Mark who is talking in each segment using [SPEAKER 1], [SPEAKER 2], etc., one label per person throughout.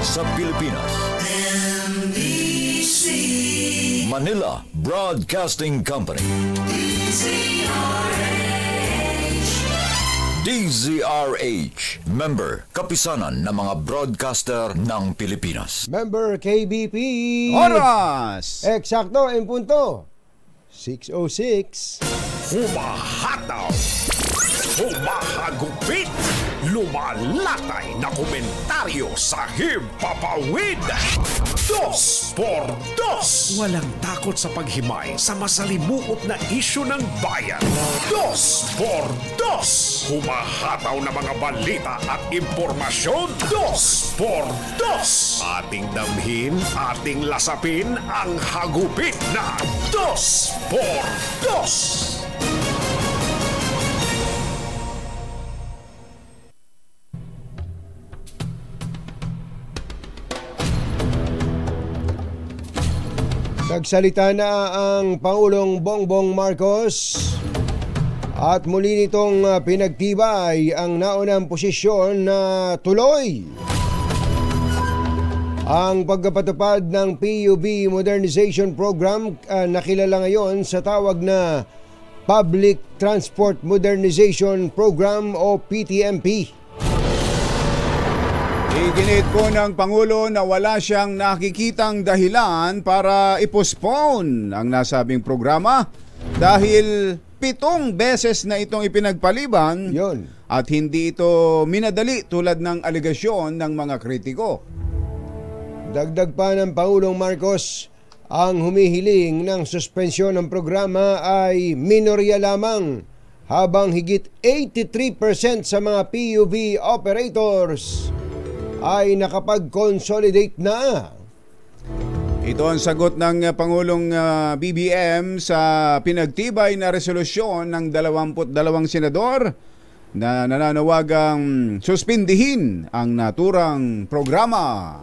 [SPEAKER 1] sa Pilipinas.
[SPEAKER 2] NBC
[SPEAKER 1] Manila Broadcasting Company. DZRH, member, kapisanan ng mga broadcaster ng Pilipinas.
[SPEAKER 3] Member KBP.
[SPEAKER 4] Oras!
[SPEAKER 3] Eksakto, en punto. 6:06.
[SPEAKER 5] Humahataw, humahagupit, lumalatay na komentaryo sa himpapawid. 2 por 2. Walang takot sa paghimay sa masalimuot na isyu ng bayan. 2 por 2. Humahataw na mga balita at impormasyon. 2 por 2. Ating damhin, ating lasapin ang hagupit na 2 por 2.
[SPEAKER 3] Nagsalita na ang Pangulong Bongbong Marcos at muli nitong pinagtibay ang naunang posisyon na tuloy ang pagpapatupad ng PUB Modernization Program, nakilala ngayon sa tawag na Public Transport Modernization Program o PTMP.
[SPEAKER 4] Iginit po ng Pangulo na wala siyang nakikitang dahilan para i-postpone ang nasabing programa dahil 7 beses na itong ipinagpaliban
[SPEAKER 3] Yun.
[SPEAKER 4] at hindi ito minadali tulad ng alegasyon ng mga kritiko.
[SPEAKER 3] Dagdag pa ng Pangulong Marcos, ang humihiling ng suspensyon ng programa ay minorya lamang habang higit 83% sa mga PUB operators ay nakapag-consolidate na.
[SPEAKER 4] Ito ang sagot ng Pangulong BBM sa pinagtibay na resolusyon ng 22 senador na nananawagang suspindihin ang naturang programa.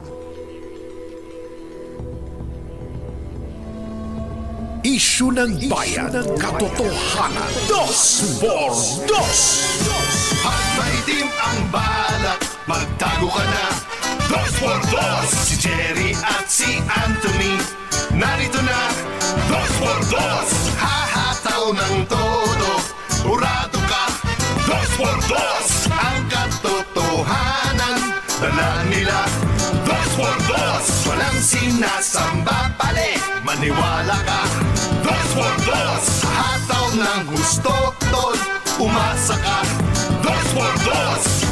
[SPEAKER 5] Isyu ng bayan, katotohanan. 2 por 2.
[SPEAKER 6] At maitim ang balak, magtago ka na. 2 por 2. Si Jerry at si Anthony, narito na. 2 por 2. Hahataw ng todo, urado ka. 2 por 2. Ang katotohanan, dala nila. 2 por 2. Walang sinasamba pali, maniwala ka. 2 por 2. Hataw ng gusto, tol, umasa ka. 2 por 2.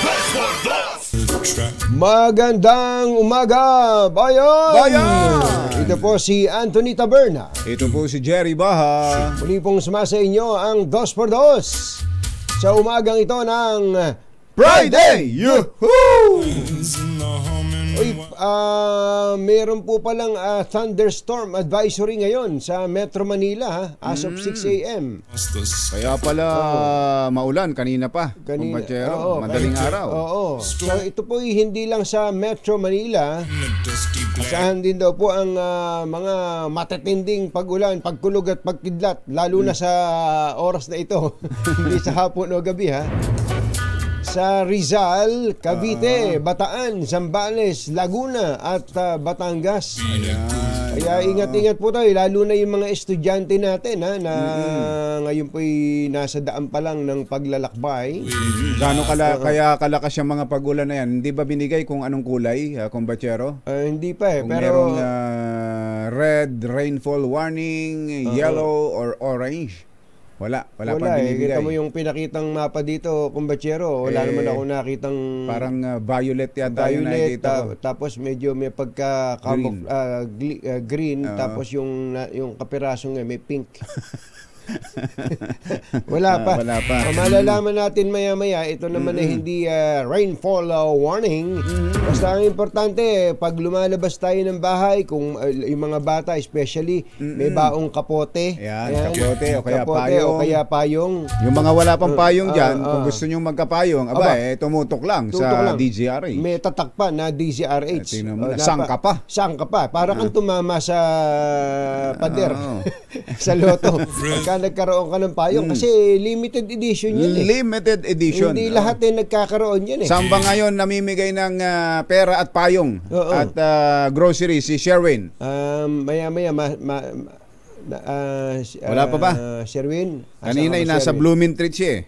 [SPEAKER 6] 2 por 2.
[SPEAKER 3] Magandang umaga, bayan!
[SPEAKER 4] Bayan!
[SPEAKER 3] Ito po si Anthony Taberna.
[SPEAKER 4] Ito po si Jerry Baha.
[SPEAKER 3] Muli pong sumasa inyo ang 2 por 2 sa umagang ito ng
[SPEAKER 4] Friday! Yuhuu!
[SPEAKER 3] Uy, meron po palang thunderstorm advisory ngayon sa Metro Manila as of 6 a.m.
[SPEAKER 4] Kaya pala maulan kanina pa. Kumpachero, madaling araw.
[SPEAKER 3] Oo. So ito po hindi lang sa Metro Manila. Asahan din daw po ang mga matatinding pag-ulan, pagkulog at pagkidlat, lalo na sa oras na ito. Hindi sa hapon o gabi, ha. Sa Rizal, Cavite, Bataan, Zambales, Laguna at Batangas. Kaya ingat-ingat po tayo, lalo na yung mga estudyante natin na ngayon po'y nasa daan pa lang ng paglalakbay.
[SPEAKER 4] Kaya kalakas yung mga pag-ulan na yan? Hindi ba binigay kung anong kulay, kumbachero?
[SPEAKER 3] Hindi pa
[SPEAKER 4] Kung
[SPEAKER 3] pero
[SPEAKER 4] merong red rainfall warning, yellow or orange? Wala pa binibigay.
[SPEAKER 3] Kita mo yung pinakitang mapa dito, kumbachero. Wala naman ako nakitang
[SPEAKER 4] parang violet yata yung nakikita ko.
[SPEAKER 3] Tapos medyo may pagka green, tapos yung kapirasong may pink. Wala pa. Malalaman natin maya-maya. Ito naman ay hindi rainfall warning. Basta ang importante, pag lumalabas tayo ng bahay, kung yung mga bata especially, may baong kapote.
[SPEAKER 4] Yan, kapote o kaya payong. Yung mga wala pang payong dyan, kung gusto nyo magkapayong, tumutok lang sa DZRH.
[SPEAKER 3] May tatakpan na DZRH.
[SPEAKER 4] Sangka pa.
[SPEAKER 3] Para kang tumama sa pader. Sa loto. pagka nagkaroon ka ng payong. Kasi limited edition yun eh.
[SPEAKER 4] Limited edition.
[SPEAKER 3] Hindi lahat nagkakaroon yan eh.
[SPEAKER 4] Saan ba ngayon namimigay ng pera at payong at grocery si Sherwin?
[SPEAKER 3] Maya-maya,
[SPEAKER 4] Wala pa ba?
[SPEAKER 3] Sherwin?
[SPEAKER 4] Kanina ay nasa Blooming Treat siya eh.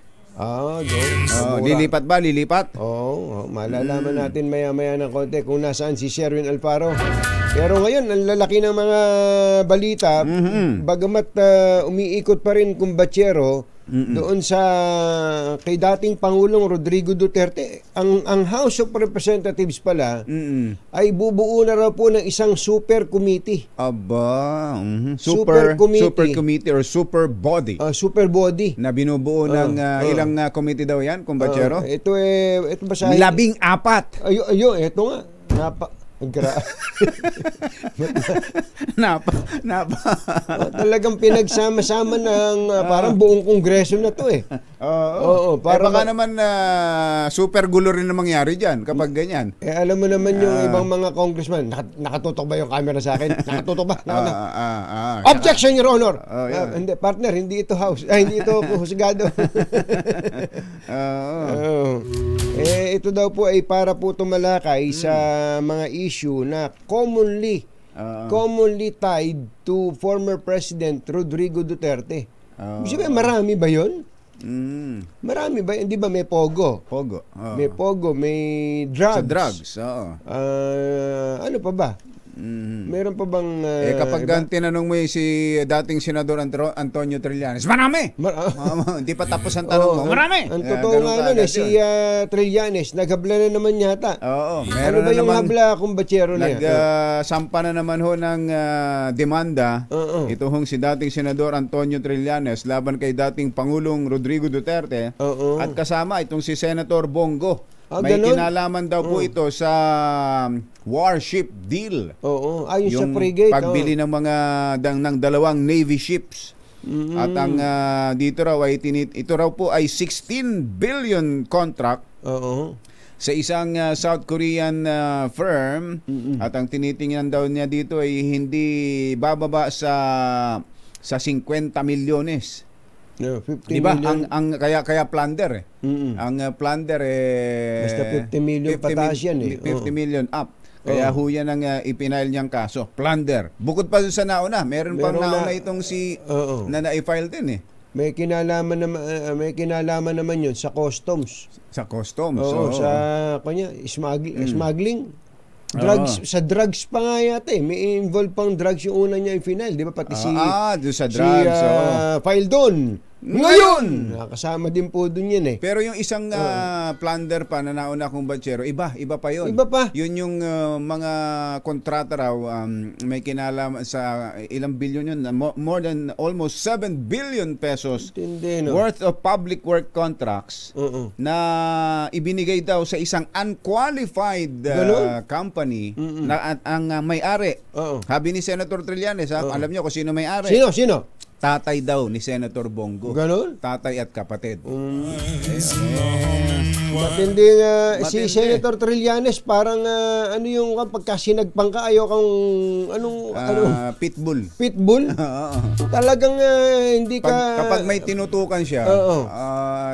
[SPEAKER 4] Lilipat ba? Lilipat?
[SPEAKER 3] Oo, malalaman natin maya-maya ng konti kung nasaan si Sherwin Alfaro. Pero ngayon, ang lalaki ng mga balita, bagamat umiikot pa rin kumbatsero doon sa kay dating Pangulong Rodrigo Duterte. Ang House of Representatives pala ay bubuo na raw po ng isang super committee.
[SPEAKER 4] Aba,
[SPEAKER 3] Super
[SPEAKER 4] committee or super body.
[SPEAKER 3] Super body.
[SPEAKER 4] Na binubuo ng ilang committee daw yan, kumbatsero?
[SPEAKER 3] Ito ba sa
[SPEAKER 4] 14.
[SPEAKER 3] Ayun, ito nga. Talagang pinagsama-sama ng parang buong kongreso na to eh.
[SPEAKER 4] Oo, baka naman super gulo rin na mangyari dyan kapag ganyan.
[SPEAKER 3] Alam mo naman yung ibang mga congressman, nakatutok ba yung camera sa akin? Nakatutok ba? Objection, Your Honor! Hindi, partner, hindi ito house. Hindi ito husgado. Ito daw po ay para po tumalakay sa mga issue na commonly tied to former President Rodrigo Duterte. Marami ba yun? Marami ba? Hindi ba may pogo? May pogo, may drugs.
[SPEAKER 4] Sa drugs, oo.
[SPEAKER 3] Ano pa ba? Meron pa bang
[SPEAKER 4] kapag tinanong mo si dating Senador Antonio Trillanes, marami! Hindi pa tapos ang tanong mo, marami!
[SPEAKER 3] Ang totoo nga nun si Trillanes, naghabla na naman yata.
[SPEAKER 4] Oo.
[SPEAKER 3] Ano ba yung habla kumbatsero na yan?
[SPEAKER 4] Nagsampa na naman ho ng demanda ito hong si dating Senador Antonio Trillanes laban kay dating Pangulong Rodrigo Duterte at kasama itong si Senator Bongo. May kinalaman daw po ito sa warship deal.
[SPEAKER 3] Ayon sa frigate.
[SPEAKER 4] Pagbili ng mga ng dalawang Navy ships. At ang dito raw ay ito raw po ay 16 billion contract. Sa isang South Korean firm at ang tinitingnan daw niya dito ay hindi bababa sa 50 milyones.
[SPEAKER 3] 50
[SPEAKER 4] diba?
[SPEAKER 3] million.
[SPEAKER 4] Ang kaya plunder eh. Ang plunder
[SPEAKER 3] basta 50 million pataas yan eh.
[SPEAKER 4] 50 million up. Kaya ho yan ang ipinail niyang kaso. Plunder. Bukod pa sa nauna, meron pang nauna itong si na na-file din eh.
[SPEAKER 3] May kinalaman naman yun sa customs.
[SPEAKER 4] Sa customs.
[SPEAKER 3] Sa smuggling. Drugs, sa drugs pa nga yata eh. May involved pang drugs yung una niya yung final, di ba? Pati
[SPEAKER 4] doon sa drugs.
[SPEAKER 3] File doon. Ngayon! Nakasama din po doon yan eh.
[SPEAKER 4] Pero yung isang plunder pa na nauna kong batsero, iba pa yun.
[SPEAKER 3] Iba pa.
[SPEAKER 4] Yun yung mga kontrata raw, may kinalaman sa ilang bilyon yun, more than almost 7 billion pesos worth of public work contracts na ibinigay daw sa isang unqualified company na ang may-ari. Sabi ni Senator Trillanes, alam niyo kung sino may-ari?
[SPEAKER 3] Sino?
[SPEAKER 4] Tatay daw ni Senator Bongo.
[SPEAKER 3] Ganon?
[SPEAKER 4] Tatay at kapatid.
[SPEAKER 3] Matindi si Senator Trillanes parang ano yung kapag sinagpang ka ayaw kang
[SPEAKER 4] pitbull.
[SPEAKER 3] Pitbull? Talagang hindi ka
[SPEAKER 4] kapag may tinutukan siya,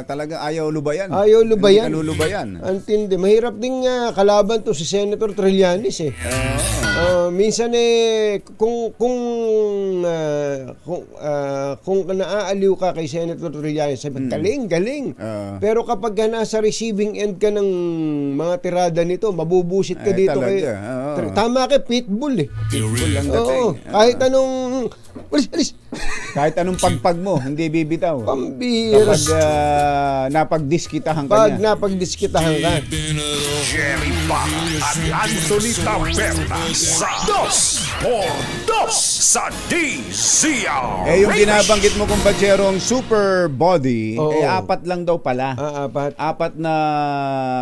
[SPEAKER 4] talagang ayaw lubayan.
[SPEAKER 3] Hindi
[SPEAKER 4] ka lulubayan.
[SPEAKER 3] Antindi. Mahirap din kalaban to si Senator Trillanes eh. Minsan kung naaaliw ka kay Senator Trillanes, sabi, galing. Pero kapag nasa receiving end ka ng mga tirada nito, mabubusit ka dito. Tama ka, pitbull eh.
[SPEAKER 4] Pitbull ang dating.
[SPEAKER 3] Kahit anong alis.
[SPEAKER 4] Kahit anong pagpag mo, hindi bibitaw.
[SPEAKER 3] Pambiras.
[SPEAKER 4] Kapag napagdiskitahan ka
[SPEAKER 3] niya. Pag napagdiskitahan ka.
[SPEAKER 5] Jerry Baka at Anthony Taberna sa Dos por Dos sa DZR.
[SPEAKER 4] Yung binabanggit mo kung batserong super body, apat lang daw pala. Apat na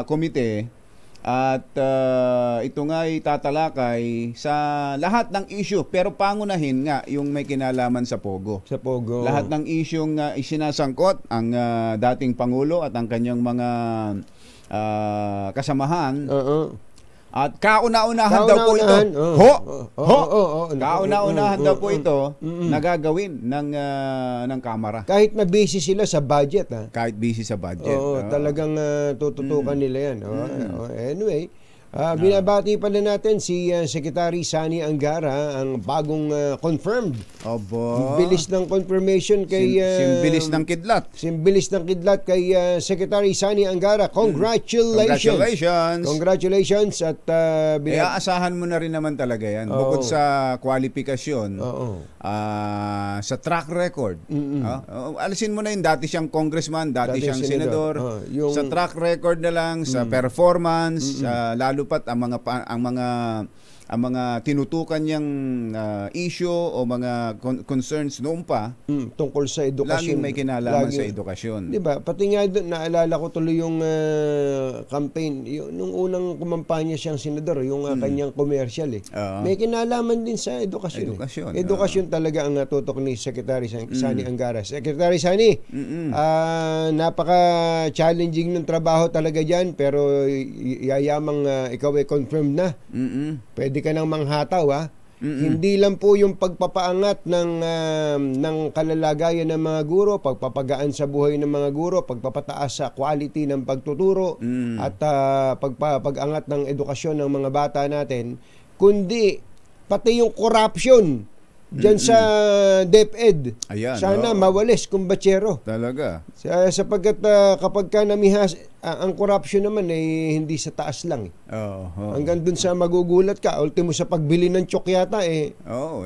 [SPEAKER 4] komite. At ito nga ay tatalakay sa lahat ng issue. Pero pangunahin nga yung may kinalaman sa Pogo. Lahat ng issue nga isinasangkot ang dating Pangulo at ang kanyang mga kasamahan At kauna-unahan daw po ito. Kauna-unahan daw po ito nagagawin ng Kamara.
[SPEAKER 3] Kahit na busy sila sa budget.
[SPEAKER 4] Kahit busy sa budget.
[SPEAKER 3] Talagang tututukan nila yan. Anyway, binabati pala natin si Secretary Sani Angara, ang bagong confirmed. Bilis ng confirmation kay
[SPEAKER 4] simbilis ng kidlat.
[SPEAKER 3] Simbilis ng kidlat kay Secretary Sani Angara. Congratulations at
[SPEAKER 4] aasahan mo na rin naman talaga yan. Bukod sa kwalifikasyon, sa track record. Alisin mo na yun, dati siyang congressman, dati siyang senador. Sa track record na lang, sa performance, lalo pat ang mga tinutukan niyang issue o mga concerns noon pa
[SPEAKER 3] tungkol sa edukasyon.
[SPEAKER 4] Laging may kinalaman sa edukasyon.
[SPEAKER 3] Diba? Pati nga doon, naalala ko tuloy yung campaign, nung unang kumampanya siyang senador, yung kanyang commercial may kinalaman din sa edukasyon. Edukasyon talaga ang tutok ni Secretary Sani Angara. Secretary Sani, napaka-challenging ng trabaho talaga dyan, pero yayamang ikaw ay confirmed na. Pwede ka nang manghataw. Hindi lang po yung pagpapaangat ng kalalagayan ng mga guro, pagpapagaan sa buhay ng mga guro, pagpapataas sa quality ng pagtuturo at pag-angat ng edukasyon ng mga bata natin, kundi pati yung corruption dyan sa DepEd. Sana mawalis kumbatsero.
[SPEAKER 4] Talaga.
[SPEAKER 3] Sapagkat kapag ka namihas, ang corruption naman hindi sa taas lang. Hanggang dun sa magugulat ka, ultimo sa pagbili ng tsyok yata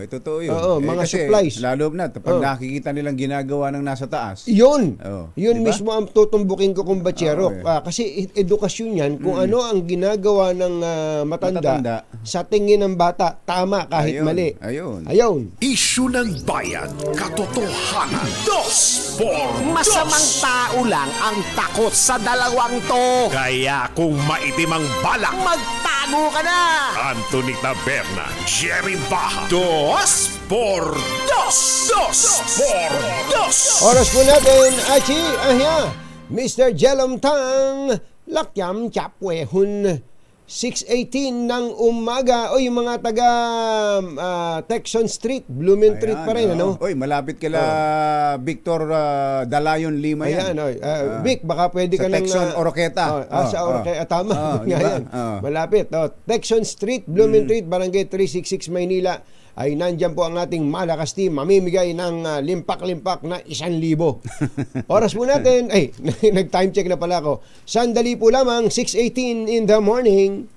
[SPEAKER 4] totoo yun.
[SPEAKER 3] Mga
[SPEAKER 4] kasi,
[SPEAKER 3] supplies.
[SPEAKER 4] Lalo na, pag nakikita nilang ginagawa ng nasa taas.
[SPEAKER 3] Yun
[SPEAKER 4] diba?
[SPEAKER 3] mismo ang tutumbukin ko kumbatsero. Kasi edukasyon yan, kung ano ang ginagawa ng matanda sa tingin ng bata, tama kahit mali. Ayun.
[SPEAKER 5] Isyu ng bayan, katotohanan. Dos por
[SPEAKER 2] Masamang tao lang ang takot sa dalawang to.
[SPEAKER 5] Kaya kung maitim ang balak,
[SPEAKER 2] Magtago ka na!
[SPEAKER 5] Anthony Taberna, Jerry Baja. Dos por dos. Dos por dos.
[SPEAKER 3] Oras po natin, Achi, Mr. Jelom Tang, Lakyam Chapwehun. 6:18 ng umaga. Oy, yung mga taga Texon Street, Blooming Street pa rin,
[SPEAKER 4] Oy, malapit kila Victor Dalayon Lima yan.
[SPEAKER 3] Vic, baka pwede ka lang...
[SPEAKER 4] Sa Texon, Oroqueta.
[SPEAKER 3] Sa Oroqueta, tama.
[SPEAKER 4] Diba?
[SPEAKER 3] Malapit. Texon Street, Blooming Street, Barangay 366, Maynila. Ay nandyan po ang ating malakas team, mamimigay ng limpak-limpak na 1,000. Oras po natin, nag-time check na pala ako. Sandali po lamang, 6:18 in the morning.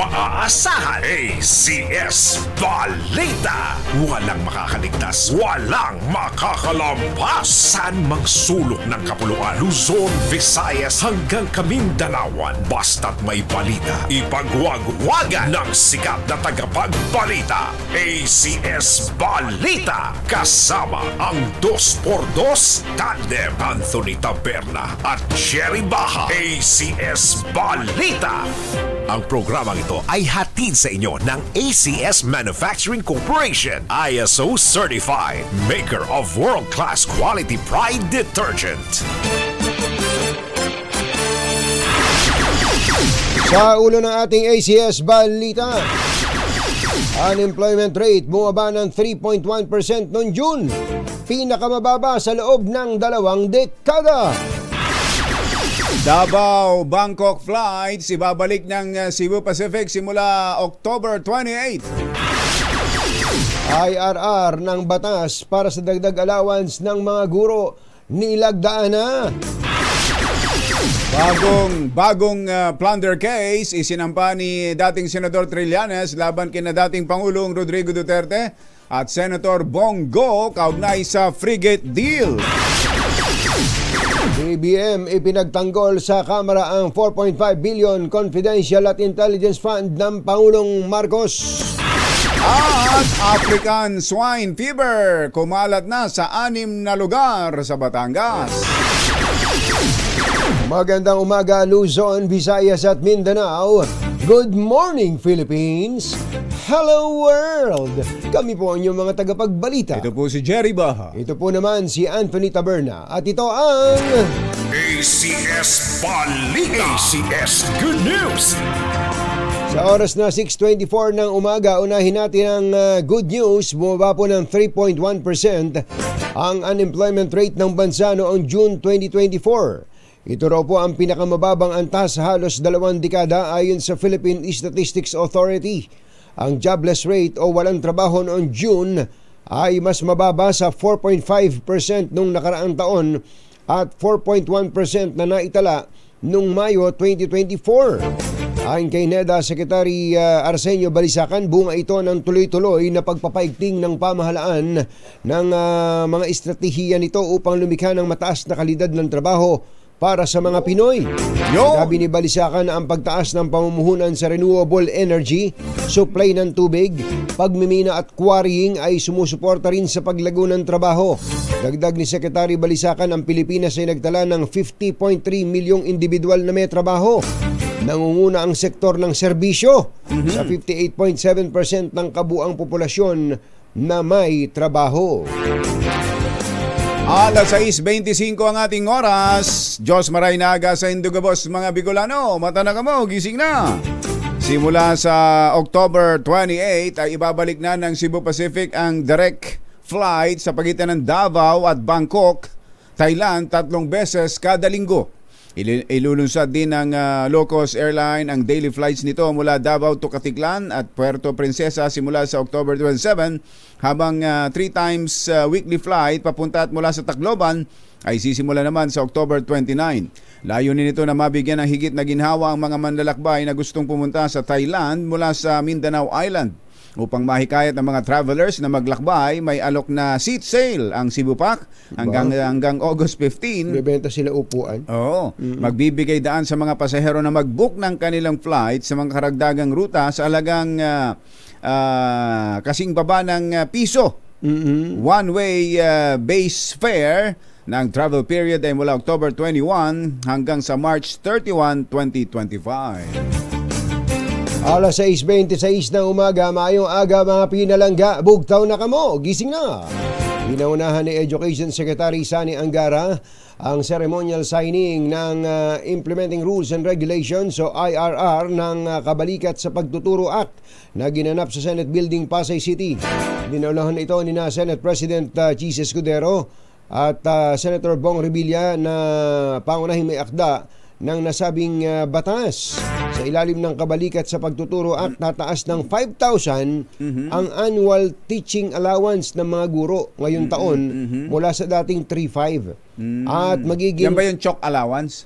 [SPEAKER 5] Maaasahan ACS Balita. Walang makakaligtas, walang makakalampas. Saan mang sulok ng kapuluan, Luzon, Visayas hanggang Kamindalawan. Basta't may balita, ipagwagwagan ng sikat na tagapagbalita. ACS Balita. Kasama ang 2x2 tandem Anthony Taberna at Jerry Baja. ACS Balita. Ang programang ito ay hatid sa inyo ng ACS Manufacturing Corporation, ISO Certified, maker of world-class quality Pride detergent.
[SPEAKER 3] Sa ulo ng ating ACS Balita, unemployment rate bumaba ng 3.1% noong June, pinakamababa sa loob ng 2 dekada.
[SPEAKER 4] Davao Bangkok flights ibabalik ng Cebu Pacific simula October 28.
[SPEAKER 3] IRR ng batas para sa dagdag allowance ng mga guro nilagdaan na.
[SPEAKER 4] Bagong plunder case isinampa ni dating Senador Trillanes laban kina dating Pangulong Rodrigo Duterte at Senator Bongo kaugnay sa frigate deal.
[SPEAKER 3] BBM ipinagtanggol sa Kamara ang 4.5 billion confidential at intelligence fund ng Pangulong Marcos.
[SPEAKER 4] At African swine fever kumalat na sa 6 na lugar sa Batangas.
[SPEAKER 3] Magandang umaga Luzon, Visayas at Mindanao. Good morning Philippines. Hello World! Kami po ang inyong mga tagapagbalita.
[SPEAKER 4] Ito po si Jerry Baha.
[SPEAKER 3] Ito po naman si Anthony Taberna. At ito ang...
[SPEAKER 5] ACS Balita. ACS Good News.
[SPEAKER 3] Sa oras na 6:24 ng umaga, unahin natin ang good news. Bumaba po ng 3.1% ang unemployment rate ng bansa noong June 2024. Ito raw po ang pinakamababang antas sa halos 2 dekada ayon sa Philippine Statistics Authority. Ang jobless rate o walang trabaho noong June ay mas mababa sa 4.5% nung nakaraang taon at 4.1% na naitala noong Mayo 2024. Ayon kay NEDA Secretary Arsenio Balisacan, bunga ito ng tuloy-tuloy na pagpapaigting ng pamahalaan ng mga estratehiya nito upang lumikha ng mataas na kalidad ng trabaho para sa mga Pinoy. Sabi ni Balisacan na ang pagtaas ng pamumuhunan sa renewable energy, supply ng tubig, pagmimina at quarrying ay sumusuporta rin sa paglago ng trabaho. Dagdag ni Secretary Balisacan, ang Pilipinas ay nagtala ng 50.3 milyong individual na may trabaho. Nangunguna ang sektor ng serbisyo sa 58.7% ng kabuang populasyon na may trabaho.
[SPEAKER 4] Alas 6:25 ang ating oras. Diyos maray na aga sa Indugabos mga Bicolano. Mata na kamo, gising na. Simula sa October 28 ay ibabalik na ng Cebu Pacific ang direct flight sa pagitan ng Davao at Bangkok, Thailand 3 beses kada linggo. Ilulunsad din ng low-cost airline ang daily flights nito mula Davao to Caticlan at Puerto Princesa simula sa October 27, habang 3 times weekly flight papunta at mula sa Tacloban ay sisimula naman sa October 29. Layunin nito na mabigyan ng higit na ginhawa ang mga manlalakbay na gustong pumunta sa Thailand mula sa Mindanao Island. Upang mahikayat ng mga travelers na maglakbay, may alok na seat sale ang Cebu Pac hanggang August 15.
[SPEAKER 3] Bebenta sila upuan.
[SPEAKER 4] Oo. Magbibigay daan sa mga pasahero na mag-book ng kanilang flight sa mga karagdagang ruta sa halagang kasing baba ng piso. One-way base fare ng travel period ay mula October 21 hanggang sa March 31, 2025.
[SPEAKER 3] Alas 6:26 ng umaga, maayong aga mga pinalangga, bugtaw na kamo, gising na. Pinaunahan ni Education Secretary Sani Angara ang ceremonial signing ng Implementing Rules and Regulations o IRR ng Kabalikat sa Pagtuturo Act na ginanap sa Senate Building, Pasay City. Dinaunahan ito ni Senate President Chis Escudero at Senator Bong Revilla na pangunahing may akda ng nasabing batas. Sa ilalim ng Kabalikat sa Pagtuturo Act, tataas ng 5,000 ang annual teaching allowance ng mga guro ngayong taon mula sa dating 3,500. At magiging...
[SPEAKER 4] Yan ba yung chalk allowance?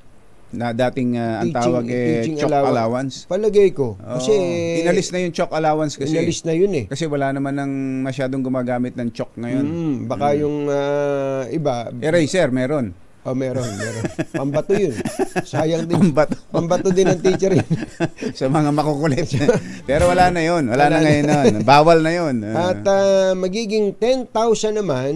[SPEAKER 4] Na dating ang tawag chalk allowance?
[SPEAKER 3] Palagay ko. Kasi
[SPEAKER 4] inalis na yung chalk allowance kasi.
[SPEAKER 3] Inalis na yun eh.
[SPEAKER 4] Kasi wala naman ng masyadong gumagamit ng chalk ngayon.
[SPEAKER 3] Baka yung iba...
[SPEAKER 4] Eraser, meron.
[SPEAKER 3] Meron. Pambato yun. Sayang din. Pambato din ng teacher yun.
[SPEAKER 4] Sa mga makukulit. Pero wala na yun. Wala na ngayon nun. Bawal na yun.
[SPEAKER 3] At magiging 10,000 naman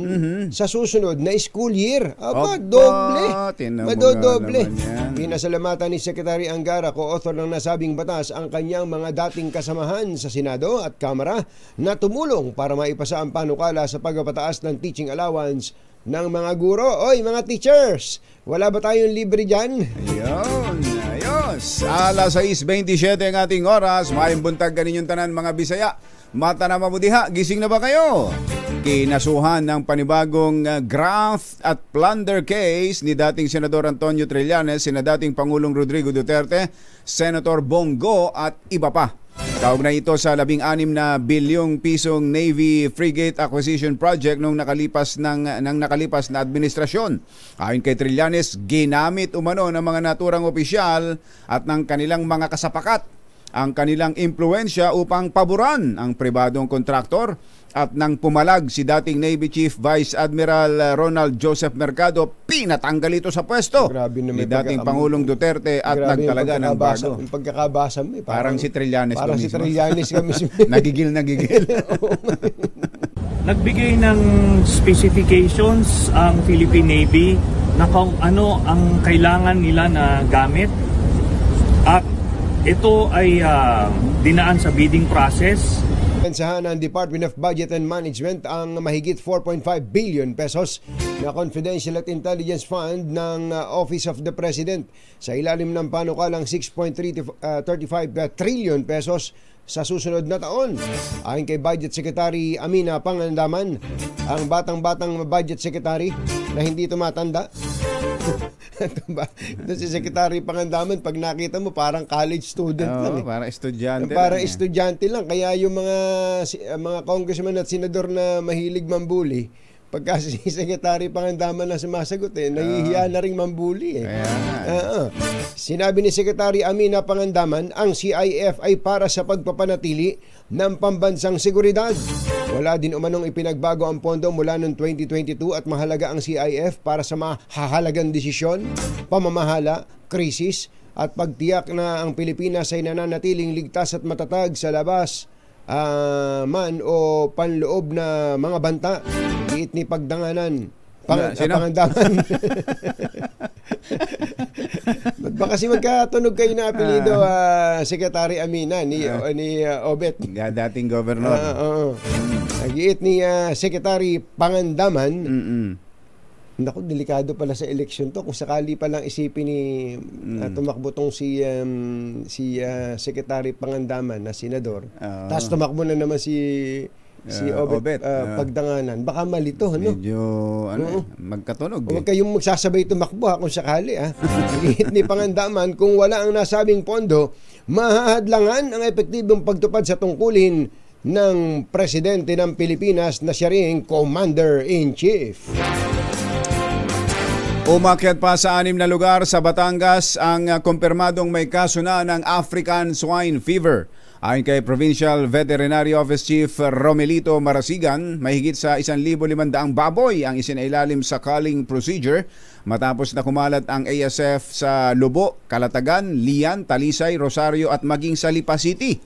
[SPEAKER 3] sa susunod na school year. Doble. Madodoble. Pinasalamatan ni Secretary Angara, co-author ng nasabing batas, ang kanyang mga dating kasamahan sa Senado at Kamara na tumulong para maipasa ang panukala sa pagpapataas ng teaching allowance ng mga guro. Oy, mga teachers, wala ba tayong libre dyan? Ayos.
[SPEAKER 4] Alas 6:27 ang ating oras. Maayong buntag kaninyong tanan mga Bisaya. Mata na mabudiha, gising na ba kayo? Kinasuhan ng panibagong graft at plunder case ni dating Senador Antonio Trillanes, sina dating Pangulong Rodrigo Duterte, Senator Bongo at iba pa. Kaugnay ito sa 16 na bilyong pisong Navy Frigate Acquisition Project nung nakalipas na administrasyon. Ayon kay Trillanes, ginamit umano ng mga naturang opisyal at ng kanilang mga kasapakat ang kanilang impluensya upang paboran ang pribadong kontraktor at nang pumalag si dating Navy Chief Vice Admiral Ronald Joseph Mercado, pinatanggal ito sa pwesto ni dating Pangulong Duterte at nagtalaga ng bago.
[SPEAKER 3] Yung pagkakabasa mo,
[SPEAKER 4] parang si Trillanes
[SPEAKER 3] parang si Trillanes kami.
[SPEAKER 4] Nagigil.
[SPEAKER 7] Nagbigay ng specifications ang Philippine Navy na kung ano ang kailangan nila na gamit at ito ay dinaan sa bidding process.
[SPEAKER 3] Inumpisansahan ng Department of Budget and Management ang mahigit 4.5 billion pesos na Confidential at Intelligence Fund ng Office of the President sa ilalim ng panukalang 6.35 trillion pesos sa susunod na taon. Ayon kay Budget Secretary Amina Pangandaman, ang batang-batang Budget Secretary na hindi tumatanda. Ito si Secretary Pangandaman, pag nakita mo parang college student lang.
[SPEAKER 4] Parang estudyante.
[SPEAKER 3] Parang estudyante lang. Kaya yung mga congressman at senador na mahilig mambuli, pagka si Secretary Pangandaman na sumasagot, nahihiya na rin mambuli. Sinabi ni Secretary Amina Pangandaman, ang CIF ay para sa pagpapanatili ng pambansang seguridad. Wala din umanong ipinagbago ang pondo mula noong 2022 at mahalaga ang CIF para sa mahahalagang desisyon, pamamahala, krisis at pagtiyak na ang Pilipinas ay nananatiling ligtas at matatag sa labas man o panloob na mga banta. Giit ni Pagdanganan Pangandaman. Ba't ba kasi magkatunog kayo na apelido, Secretary Amina ni Obet?
[SPEAKER 4] Dating governor.
[SPEAKER 3] Giit ni Secretary Pangandaman. Naku, delikado pala sa eleksyon to. Kung sakali palang isipin ni tumakbo tong si Secretary Pangandaman na senador, tapos tumakbo na naman si Obet Pagdanganan, baka malito, ano?
[SPEAKER 4] Medyo magkatunog.
[SPEAKER 3] Huwag kayong magsasabay tumakbo kung sakali. Higit ni Pangandaman, kung wala ang nasabing pondo, mahahadlangan ang epektibong pagtupad sa tungkulin ng Presidente ng Pilipinas na siya ring Commander-in-Chief.
[SPEAKER 4] Umakyat pa sa 6 na lugar sa Batangas ang kumpirmadong may kaso na ng African Swine Fever. Ayon kay Provincial Veterinary Office Chief Romelito Marasigan, mahigit sa 1,500 baboy ang isinailalim sa culling procedure matapos na kumalat ang ASF sa Lubo, Calatagan, Lian, Talisay, Rosario at maging sa Lipa City.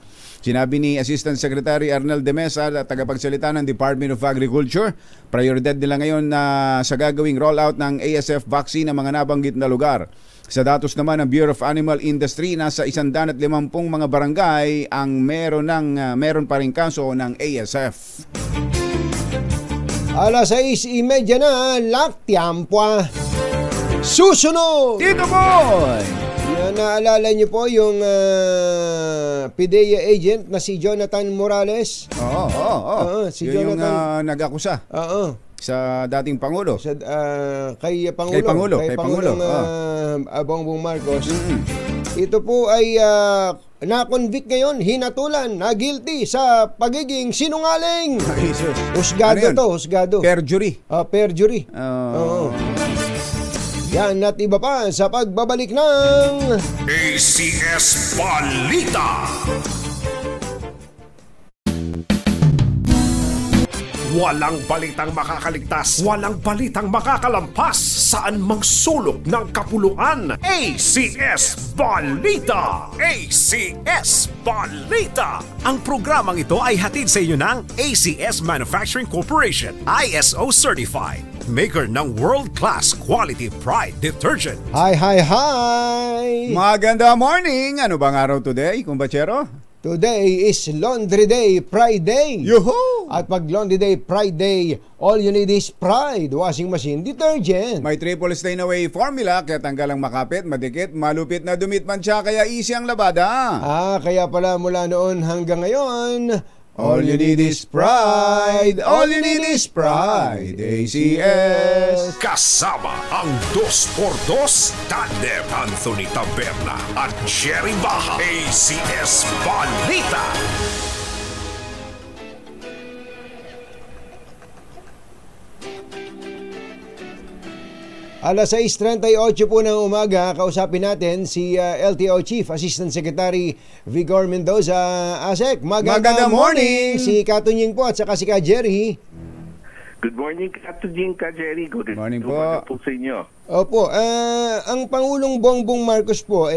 [SPEAKER 4] Sinabi ni Assistant Secretary Arnel de Mesa, tagapagsalita ng Department of Agriculture, prioridad nila ngayon na sa gagawing rollout ng ASF vaccine ng mga nabanggit na lugar. Sa datos naman ng Bureau of Animal Industry, nasa 150 mga barangay ang meron pa rin kaso ng ASF.
[SPEAKER 3] Alas 6:30 na, laktiampwa. Susunod!
[SPEAKER 4] Tito Boy!
[SPEAKER 3] Naalala niyo po yung PIDEA agent na si Jonathan Morales?
[SPEAKER 4] Oo.
[SPEAKER 3] Si
[SPEAKER 4] Yun
[SPEAKER 3] Jonathan.
[SPEAKER 4] yung nag-akusa.
[SPEAKER 3] Oo.
[SPEAKER 4] Sa dating Pangulo.
[SPEAKER 3] Kay Pangulo.
[SPEAKER 4] Kay Pangulong
[SPEAKER 3] Bongbong Marcos. Ito po ay na-convict ngayon, hinatulan, na guilty sa pagiging sinungaling. Husgado
[SPEAKER 4] ano
[SPEAKER 3] husgado.
[SPEAKER 4] Perjury.
[SPEAKER 3] Perjury. Oo. Yan at iba pa sa pagbabalik ng
[SPEAKER 5] ACS Balita. Walang balitang makakaligtas, walang balitang makakalampas, saan mang sulok ng kapuluan. ACS Balita! ACS Balita! Ang programang ito ay hatid sa inyo ng ACS Manufacturing Corporation, ISO Certified, maker ng world-class quality Pride detergent.
[SPEAKER 3] Hi!
[SPEAKER 4] Maganda morning! Ano bang araw today, kumbachero?
[SPEAKER 3] Today is Laundry Day, Pride Day.
[SPEAKER 4] Yuhu!
[SPEAKER 3] At pag Laundry Day, Pride Day, all you need is Pride washing machine detergent.
[SPEAKER 4] May triple stain away formula, kaya tanggal ang makapit, madikit, malupit na dumit man siya, kaya easy ang labada.
[SPEAKER 3] Kaya pala mula noon hanggang ngayon, all you need is Pride. All you need is Pride. ACS.
[SPEAKER 5] Kasama ang 2x2 Tandem Anthony Taberna at Jerry Baha. ACS Balita.
[SPEAKER 3] Alas 6:38 po ng umaga, kausapin natin si LTO Chief Assistant Secretary Vigor Mendoza. Asek, magandang morning! Si Katunying po at saka si Ka Jerry.
[SPEAKER 8] Good morning, Katunying, Ka Jerry. Good
[SPEAKER 4] morning po.
[SPEAKER 8] Po sa inyo.
[SPEAKER 3] Opo, ang Pangulong Bongbong Marcos po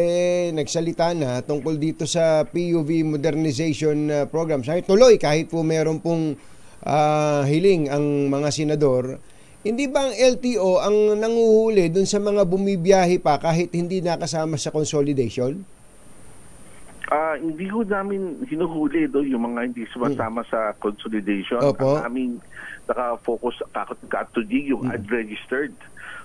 [SPEAKER 3] nagsalita na tungkol dito sa PUV Modernization Program. Tuloy kahit po meron pong hiling ang mga senador. Hindi ba ang LTO ang nanguhuli dun sa mga bumibiyahe pa kahit hindi nakasama sa consolidation?
[SPEAKER 8] Hindi ho namin hinuhuli yung mga hindi sumasama sa consolidation.
[SPEAKER 3] Opo.
[SPEAKER 8] Ang aming naka-focus katudig yung unregistered.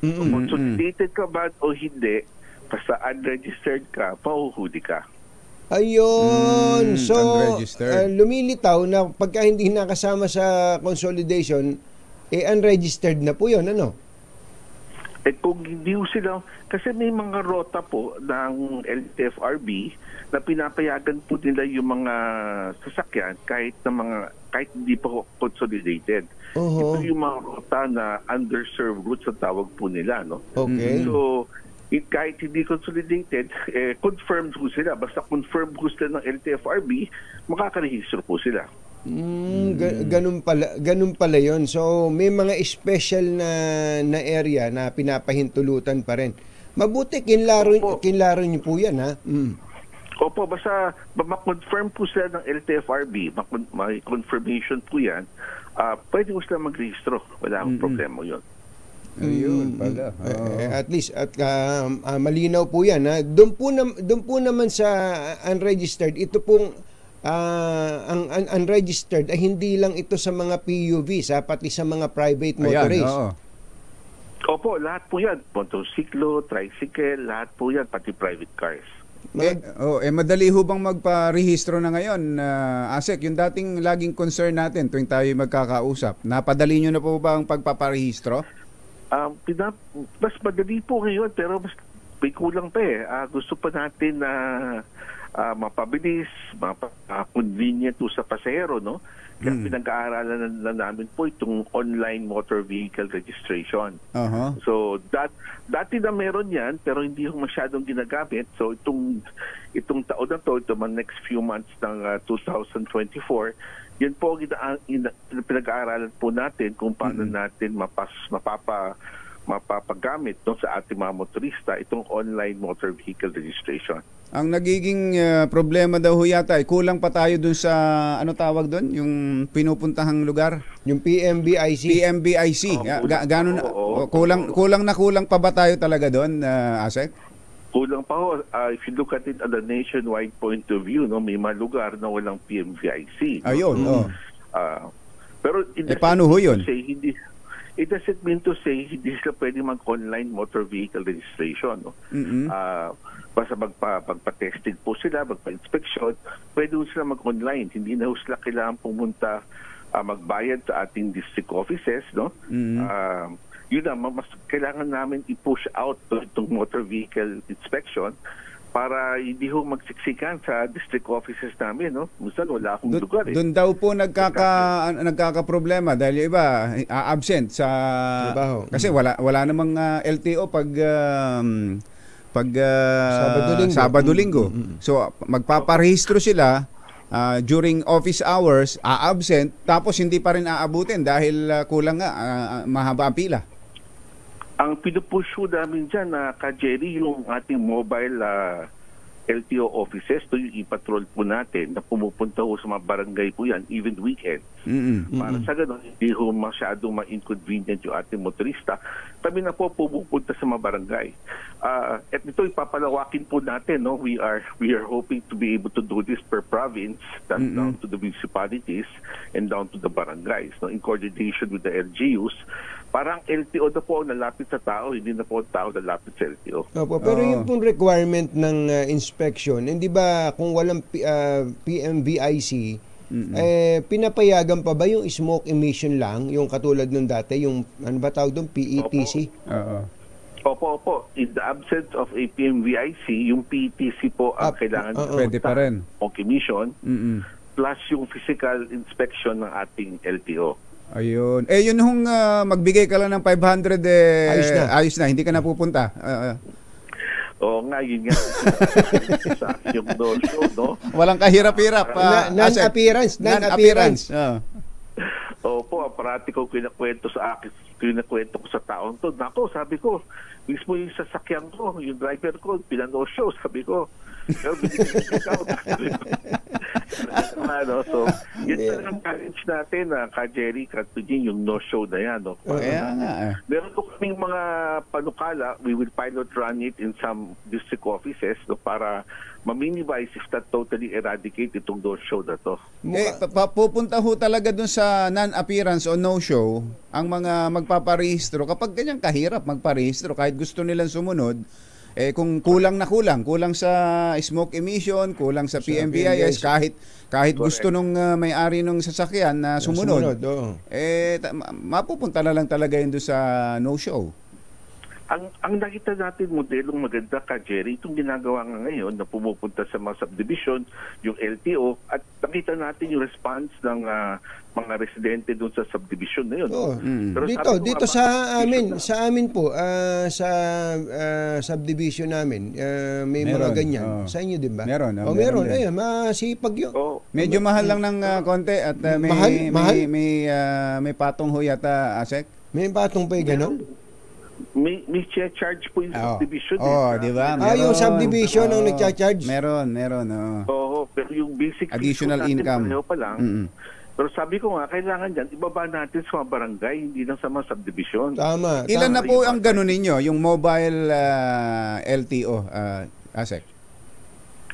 [SPEAKER 8] So, consolidated ka ba o hindi, basta unregistered ka, pahuhuli ka.
[SPEAKER 3] Ayun. So,
[SPEAKER 4] unregistered.
[SPEAKER 3] lumilitaw na pagka hindi nakasama sa consolidation, unregistered na po yun, ano?
[SPEAKER 8] Kung hindi ho sila, kasi may mga rota po ng LTFRB na pinapayagan po nila yung mga sasakyan kahit hindi pa consolidated. Ito yung mga rota na underserved routes ang tawag po nila, no?
[SPEAKER 3] Okay.
[SPEAKER 8] So, kahit hindi consolidated, confirmed ho sila. Basta confirmed ho sila ng LTFRB, makakarehistro po sila.
[SPEAKER 3] Ganun pala yun. So, may mga special na area na pinapahintulutan pa rin. Mabuti, kinlaro niyo po yan, ha?
[SPEAKER 8] Opo, basta ma-confirm po sila ng LTFRB, may confirmation po yan, pwede po sila mag-rehistro. Wala akong problema yun.
[SPEAKER 4] Ayun pala.
[SPEAKER 3] At least, malinaw po yan, ha? Doon po naman sa unregistered, ito pong ang unregistered ay hindi lang ito sa mga PUVs, pati sa mga private motorists.
[SPEAKER 4] Ayan,
[SPEAKER 8] Opo, lahat po yan. Motosiklo, tricycle, lahat po yan, pati private cars.
[SPEAKER 4] Madali ho bang magparehistro na ngayon, Asek? Yung dating laging concern natin tuwing tayo magkakausap, napadali nyo na po ba ang pagpaparehistro?
[SPEAKER 8] Mas madali po ngayon, pero mas may kulang pa gusto pa natin na mapabilis, convenient sa pasahero, no? Kaya pinag-aaralan na namin po itong online motor vehicle registration. So, dati na meron yan, pero hindi yung masyadong ginagamit. So, itong taon na to, itong next few months ng 2024, yan po pinag-aaralan po natin kung paano natin mapapagamit sa ating mga motorista itong online motor vehicle registration.
[SPEAKER 4] Ang nagiging problema daw ho yata ay kulang pa tayo dun sa ano tawag dun, yung pinupuntahang lugar,
[SPEAKER 3] yung PMBIC.
[SPEAKER 4] Kulang pa ba tayo talaga doon, Asek?
[SPEAKER 8] Kulang pa ho. If you look at it on the nationwide point of view, no, may mga lugar na walang PMVIC.
[SPEAKER 4] Ayun,
[SPEAKER 8] pero
[SPEAKER 4] paano ho yun?
[SPEAKER 8] It doesn't mean to say hindi sila pwede mag-online motor vehicle registration. No? Basta magpa-testing po sila, magpa-inspection, pwede sila mag-online. Hindi na sila kailangan pumunta magbayad sa ating district offices. No? Yun na, mas kailangan namin i-push out itong motor vehicle inspection para hindi ho magsiksikan sa district offices namin, no? Minsan wala akong lugar.
[SPEAKER 4] Doon daw po nagkaka-problema dahil yung iba absent sa trabaho. Kasi wala namang LTO pag Sabado-Linggo. So magpaparehistro sila during office hours, absent, tapos hindi pa rin aabutin dahil kulang nga, mahaba ang pila.
[SPEAKER 8] Ang pinupush namin dyan, Ka-Jerry, yung ating mobile LTO offices, to yung i-patrol po natin na pumupunta ho sa mga barangay po yan, even weekend. Para sa ganun, hindi ho masyadong ma-inconvenient yung ating motorista. Kami na po pumupunta sa mga barangay. At ito, ipapalawakin po natin. No? We are hoping to be able to do this per province, down to the municipalities and down to the barangays, no? In coordination with the LGUs. Parang LTO na po nalapit sa tao, hindi na po tao nalapit sa LTO.
[SPEAKER 3] Opo, pero yung pong requirement ng inspection, hindi ba kung walang PMVIC, pinapayagan pa ba yung smoke emission lang, yung katulad ng dati, yung ano ba tawag doon, PETC?
[SPEAKER 8] Opo. In the absence of a PMVIC, yung PETC po ang kailangan
[SPEAKER 4] pwede pa rin.
[SPEAKER 8] Smoke emission, plus yung physical inspection ng ating LTO.
[SPEAKER 4] Ayun. Yun hong magbigay ka lang ng 500, ayos na, hindi ka na pupunta.
[SPEAKER 8] Oo nga, yun nga. Yung no-show, no?
[SPEAKER 4] Walang kahirap-hirap.
[SPEAKER 3] Non-appearance.
[SPEAKER 8] Opo, parati ko kinakwento ko sa taong to. Nako, sabi ko, mismo yung sasakyan ko, yung driver ko, pinano show, sabi ko. Pero binigyan ko. So, yan talagang challenge natin, Ka-Jerry, Ka-Tujin, yung no-show na yan. No?
[SPEAKER 4] Kaya nga.
[SPEAKER 8] Meron po kaming mga panukala, we will pilot run it in some district offices para ma-minimize if not totally eradicate itong no-show na to.
[SPEAKER 4] Pupunta ho talaga dun sa non-appearance o no-show ang mga magpaparehistro. Kapag ganyan kahirap magparehistro, kahit gusto nilang sumunod, kung kulang sa smoke emission, kulang sa PMBIS, kahit gusto nung may-ari ng sasakyan na sumunod, mapupunta na lang talaga yun doon sa no-show.
[SPEAKER 8] Ang nakita natin modelong maganda, Ka-Jerry, itong ginagawa nga ngayon na pumupunta sa mga subdivision, yung LTO, at nakita natin yung response ng mga residente doon sa subdivision na yun. Pero
[SPEAKER 3] dito sa amin po, sa subdivision namin, may mga ganyan. Sa inyo din ba?
[SPEAKER 4] Meron.
[SPEAKER 3] Meron. Ayun, masipag yun.
[SPEAKER 4] Medyo mahal lang ng konti at may patong ho yata, Asek?
[SPEAKER 3] May patong pa yung gano'n?
[SPEAKER 8] May charge po yung subdivision.
[SPEAKER 4] Di ba?
[SPEAKER 3] Yung subdivision ang nagcha-charge?
[SPEAKER 4] Meron.
[SPEAKER 8] Oo, pero yung basic
[SPEAKER 4] additional income
[SPEAKER 8] pa lang. Pero sabi ko nga, kailangan dyan, ibaba natin sa mga barangay, hindi lang sa mga subdivision.
[SPEAKER 3] Tama.
[SPEAKER 4] Ilan na po ang gano'n ninyo, yung mobile LTO, Asek?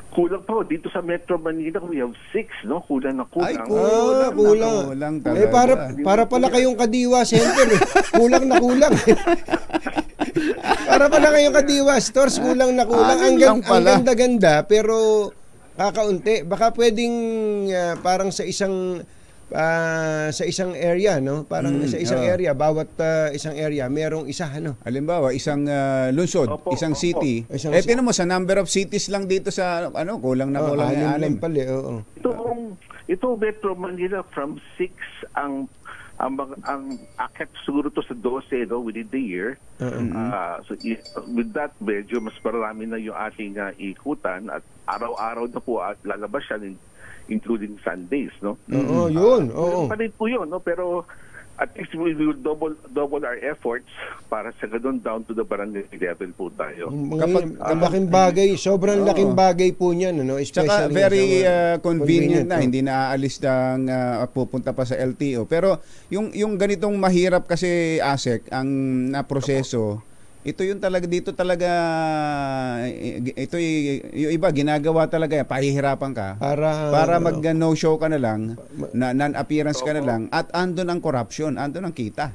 [SPEAKER 8] Kulang pa dito sa Metro Manila, we have 6, no? Kulang.
[SPEAKER 4] Ay,
[SPEAKER 3] kulang
[SPEAKER 4] talaga.
[SPEAKER 3] Para pala kayong Kadiwa Center. Kulang. Para pala kayong Kadiwa Stores, kulang. Ang ganda-ganda, pero kakaunti. Baka pwedeng parang sa isang area, no? Parang sa isang area, bawat isang area merong isa, ano?
[SPEAKER 4] Halimbawa, isang lungsod, isang city. Tinan mo sa number of cities lang dito sa kulang na
[SPEAKER 3] anim pala.
[SPEAKER 8] Ito Metro Manila from 6 ang akit siguro to sa 12, no, within the year. So with that, medyo mas marami na yung ating ikutan at araw-araw na po at lalabas siya including Sundays, no?
[SPEAKER 3] Yun.
[SPEAKER 8] Pa rin po yun, no? Pero at least we will double our efforts para sa ganun down to the barangay level po tayo.
[SPEAKER 3] Laking bagay, sobrang laking bagay po niyan, ano?
[SPEAKER 4] Especially very convenient na, hindi na aalis ng pupunta pa sa LTO. Pero yung ganitong mahirap kasi, Asek, ang naproseso, ito yung talaga dito talaga yung iba ginagawa talaga pahihirapan ka para mag no show ka na lang, non-appearance ka na lang, at andun ang corruption, andun ang kita.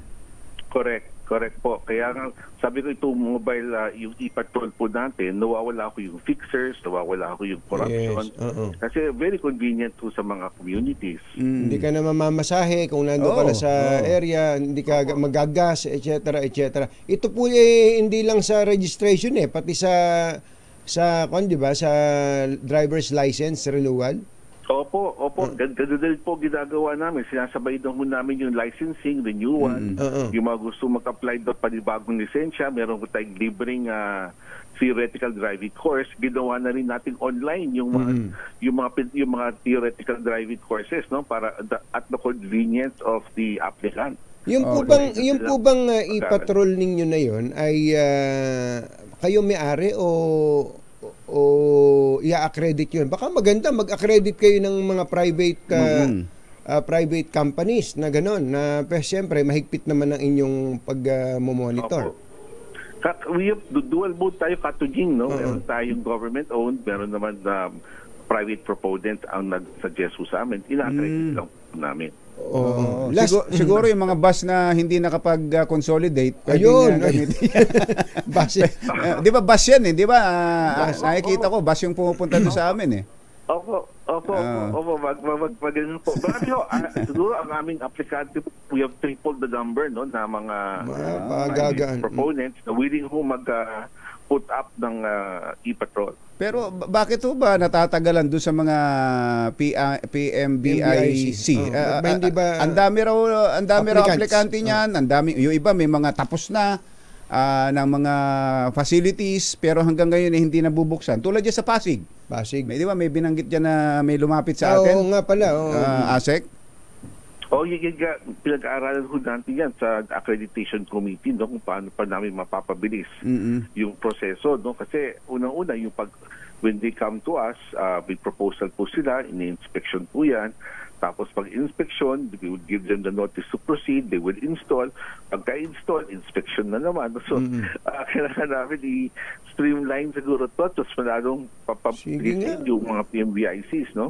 [SPEAKER 8] Correct po. Kaya nga, sabi ko itong mobile, yung e-patrol po natin, nawawala ko yung fixers, nawawala ko yung corruption.
[SPEAKER 3] Yes,
[SPEAKER 8] kasi very convenient po sa mga communities.
[SPEAKER 3] Hindi ka na mamamasahe kung nandun ka na sa area, hindi ka magagas, etc. Ito po hindi lang sa registration pati sa di ba, sa driver's license renewal.
[SPEAKER 8] Opo. Ganun din po ginagawa namin. Sinasabay doon namin yung licensing, renewal, yung mga gusto mag-apply doon panibagong lisensya. Meron po tayong libreng theoretical driving course. Ginawa na rin natin online yung mga theoretical driving courses, no, para at the convenience of the applicant.
[SPEAKER 3] Yung po bang i-patrol ninyo na yun ay kayo may-ari o i-accredit yun? Baka maganda mag-accredit kayo ng mga private companies na gano'n, na siyempre mahigpit naman ang inyong pag-monitor.
[SPEAKER 8] We have dual mode tayo, Katujing, no? Meron tayong government-owned, meron naman private proponent ang nag-suggest sa amin. Ina-accredit lang namin.
[SPEAKER 4] Siguro yung mga bus na hindi nakapag-consolidate,
[SPEAKER 3] ayun.
[SPEAKER 4] Bus. Di ba bus yan, di ba? Nakikita ko, bus yung pumupunta doon sa amin
[SPEAKER 8] Opo. Magano po. Siguro ang aming aplikante, we have tripled the number, no, na mga proponents na willing ho mag-put up ng e-patrol.
[SPEAKER 4] Pero bakit ba natatagalan doon sa mga PMBIC? Ang dami raw aplikante niyan, yung iba may mga tapos na ng mga facilities, pero hanggang ngayon hindi nabubuksan. Tulad dyan sa Pasig. Di ba may binanggit dyan na may lumapit sa atin?
[SPEAKER 3] Oo nga pala.
[SPEAKER 4] Asek?
[SPEAKER 8] Pinag-aaralan ko natin yan sa accreditation committee, no, kung paano pa namin mapapabilis yung proseso, no, kasi unang-una when they come to us, may proposal po sila, ini-inspection po yan. Tapos pag inspection, we would give them the notice to proceed, they will install. Pagka-install, inspection na naman. So, kailangan namin i-streamline siguro to, tapos malalong papabilisin yung mga PMVICs, no?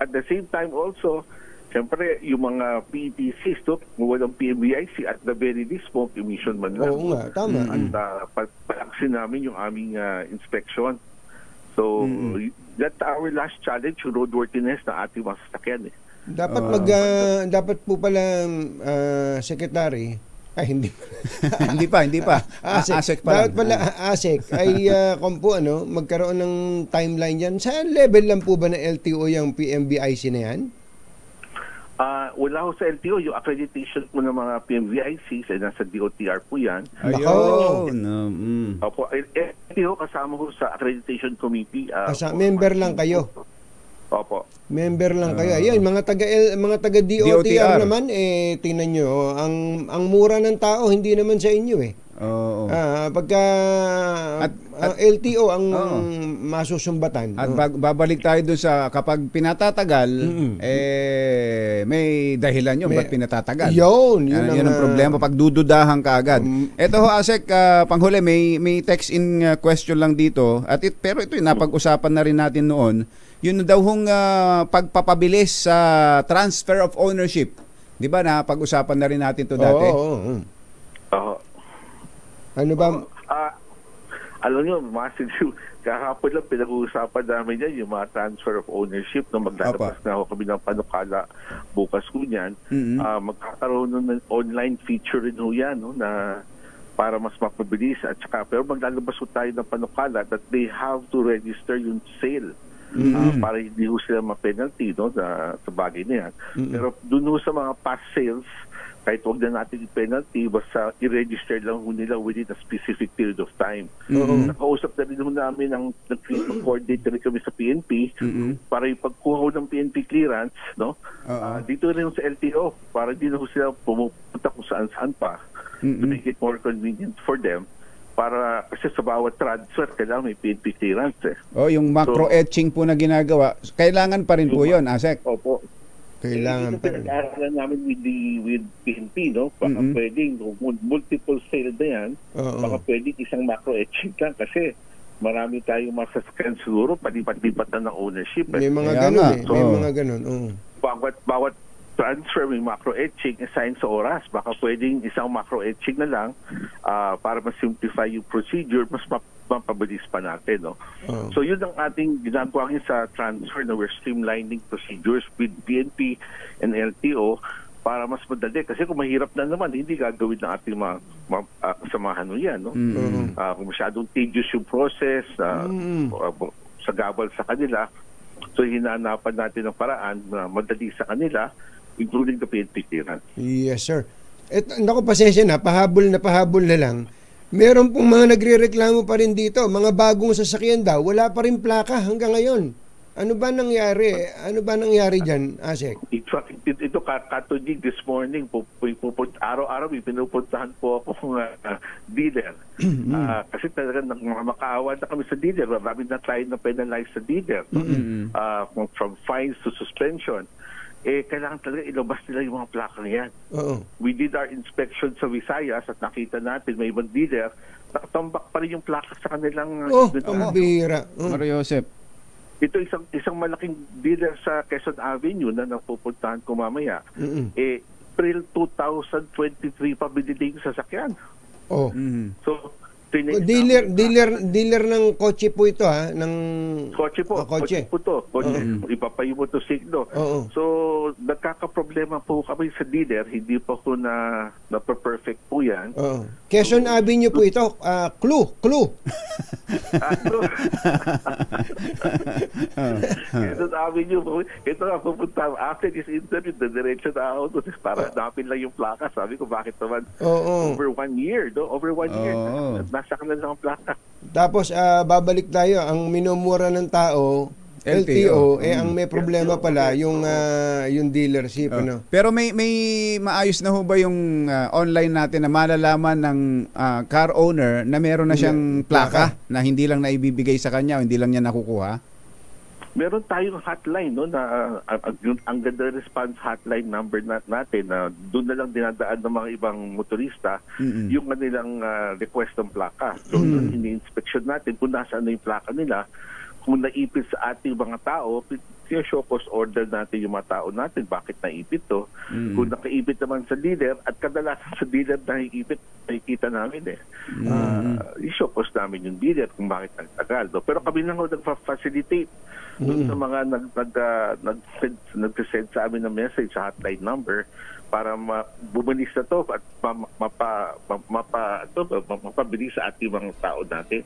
[SPEAKER 8] At the same time also, siyempre, yung mga PETCs, no? Kung walang PMVIC, at the very least, smoke emission man lang.
[SPEAKER 3] Oo nga, tama.
[SPEAKER 8] At palaksin namin yung aming inspection. So, that's our last challenge, yung roadworthiness ng ating mga sasakyan.
[SPEAKER 3] Dapat po pala, Secretary, hindi
[SPEAKER 4] pa. ASEC pa
[SPEAKER 3] dapat pala, ASEC, ay kung po, magkaroon ng timeline yan. Sa level lang po ba ng LTO yung PMVIC na yan?
[SPEAKER 8] Wala ho sa LTO, yung accreditation po ng mga PMVICs ay nasa DOTR po yan. Opo, LTO kasama ho sa accreditation committee.
[SPEAKER 3] Member lang kayo?
[SPEAKER 8] Opo.
[SPEAKER 3] Member lang kayo. Ayun, mga taga DOTR naman, tingnan nyo, ang mura ng tao, hindi naman sa inyo pagka LTO ang masusumbatan.
[SPEAKER 4] At babalik tayo doon sa kapag pinatatagal, may dahilan yun ba't pinatatagal.
[SPEAKER 3] Yun
[SPEAKER 4] ang problema pag dududahan ka agad. Ito ho, Asek, panghuli, may text-in question lang dito. Pero ito napag-usapan na rin natin noon. Yun daw hong pagpapabilis sa transfer of ownership. Di ba na pag-usapan na rin natin to dati?
[SPEAKER 3] Ano ba?
[SPEAKER 8] Alam nyo, kahapon lang pinag-uusapan namin yan, yung mga transfer of ownership. No, maglalabas na ako kami ng panukala bukas ko niyan. Magkakaroon ng online feature rin ho yan, no, na para mas mapabilis. Pero maglalabas ho tayo ng panukala that they have to register yung sale. Para hindi ho sila ma-penalty, no, sa bagay na yan. Pero dun ho sa mga past sales, kahit huwag na natin penalty, basta i-register lang ho nila within a specific period of time. Nakausap na rin ho namin ang nag-coordinate rin kami sa PNP para yung pagkuha ho ng PNP clearance, no? Dito rin ho sa LTO para hindi na ho sila pumupunta kung saan-saan pa to make it more convenient for them. Para kasi sa bawat transfer, kailangan may PNP clearance
[SPEAKER 4] yung macro-etching po na ginagawa, kailangan pa rin po yun, Asek?
[SPEAKER 8] Opo.
[SPEAKER 3] Kailangan pa rin.
[SPEAKER 8] Pinag-aaralan namin with PNP, no? Baka pwedeng, multiple sale na yan, baka pwedeng isang macro-etching lang kasi marami tayong masasakyan siguro, palipat-lipat na ng ownership.
[SPEAKER 3] May mga ganun may mga ganun.
[SPEAKER 8] Bawat transfer may macro-etching assign sa oras. Baka pwedeng isang macro-etching na lang para mas-simplify yung procedure, mas mapabilis pa natin. No? So yun ang ating ginagawa sa transfer na we're streamlining procedures with PNP and LTO para mas madali. Kasi kung mahirap na naman, hindi gagawin ng ating mga kasamahan yan. No? Kung masyadong tedious yung process, sa gabal sa kanila, so hinahanapan natin ng paraan na madali sa kanila, including the PNP clearance.
[SPEAKER 3] Yes, sir. Naku, pasensya na, pahabol na lang. Meron pong mga nagrereklamo pa rin dito, mga bagong sasakyan daw, wala pa rin plaka hanggang ngayon. Ano ba nangyari? Dyan, Asek?
[SPEAKER 8] Ito katunig this morning, araw-araw may pinupuntahan po ako dealer. Kasi talaga makaawa na kami sa dealer. Marami na tayo na penalize sa dealer. From fines to suspension. Kailangan talaga ilabas nila yung mga plaka niyan. We did our inspection sa Visayas at nakita natin may ibang dealer, nakatambak pa rin yung plaka sa kanilang
[SPEAKER 3] ang bira.
[SPEAKER 4] Mario Joseph.
[SPEAKER 8] Ito isang malaking dealer sa Quezon Avenue na napupuntahan ko mamaya. April 2023 pa binili yung sasakyan. So,
[SPEAKER 3] dealer ng kotse po ito, ha? Ng
[SPEAKER 8] kotse po. Kotse po to. Iba pa yung motosiklo. So, nagkakaproblema po kami sa dealer. Hindi pa po na-perfect po yan.
[SPEAKER 3] Quezon Avenue po ito. Clue.
[SPEAKER 8] Quezon Avenue po. Ito nga pupunta. After this interview, diretso na ako para napin lang yung plaka. Sabi ko, bakit naman over 1 year? Over 1 year. Nasa kanila lang ang plaka.
[SPEAKER 3] Tapos babalik tayo, ang minumura ng tao, LTO, ang may problema pala yung dealership, ano.
[SPEAKER 4] Pero may maayos na ho ba yung online natin na malalaman ng car owner na meron na siyang plaka na hindi lang naibibigay sa kanya o hindi lang niya nakukuha?
[SPEAKER 8] Meron tayong hotline, no, na ang ganda response hotline number natin na doon na lang dinadaan ng mga ibang motorista yung kanilang request ng plaka. So doon ini-inspection natin kung nasaan na yung plaka nila. Kung naipit sa ating mga tao, show cause order natin yung mga tao natin. Bakit naipit to? Kung nakaipit naman sa dealer, at kadalasan sa dealer naipit, nakikita namin i-show cause namin yung dealer kung bakit nagtagal. No? Pero kami lang nag-facilitate doon sa mga nag-send sa amin ng message sa hotline number para bumalis na to at mapabilis sa ating mga tao natin.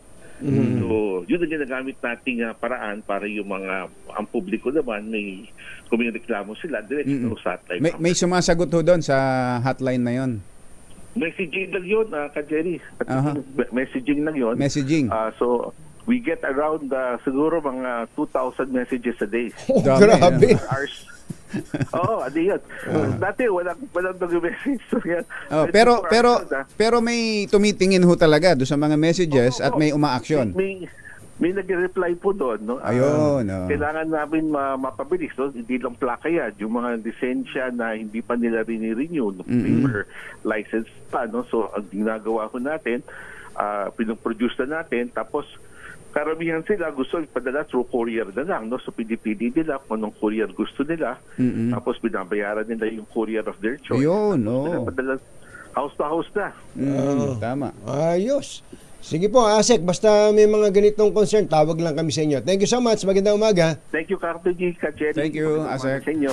[SPEAKER 8] So, yun ang ginagamit nating paraan para yung ang publiko naman, kung may reklamo sila, diretso sa hotline.
[SPEAKER 4] May sumasagot ho doon sa hotline na yon?
[SPEAKER 8] Messaging lang yun, Ka-Jerry. Messaging lang yun.
[SPEAKER 4] Messaging.
[SPEAKER 8] So, we get around siguro mga 2,000 messages a day.
[SPEAKER 3] Grabe.
[SPEAKER 8] Adi yan. Dati walang nag-message. So, yan.
[SPEAKER 4] Pero may tumitingin ho talaga doon sa mga messages at may umaaksyon.
[SPEAKER 8] May nag-reply po doon, no?
[SPEAKER 4] Ayun.
[SPEAKER 8] Kailangan namin mapabilis, no? Hindi lang plaka yan. Yung mga lisensya na hindi pa nila rini-renew, no? Paper license pa, no? So, ang ginagawa ko natin, pinoproduce na natin, tapos karamihan sila gusto ipadala through courier na lang, no? So pinipili nila kung anong courier gusto nila. Tapos binabayaran nila yung courier of their choice.
[SPEAKER 4] Ayun, no.
[SPEAKER 8] Padala house to house na.
[SPEAKER 4] Tama.
[SPEAKER 3] Ayos. Sige po, Asek, basta may mga ganitong concern, tawag lang kami sa inyo. Thank you so much. Magandang umaga.
[SPEAKER 8] Thank you, Carter G. Ka-Jerry.
[SPEAKER 4] Thank you, Asek.
[SPEAKER 8] Sa inyo.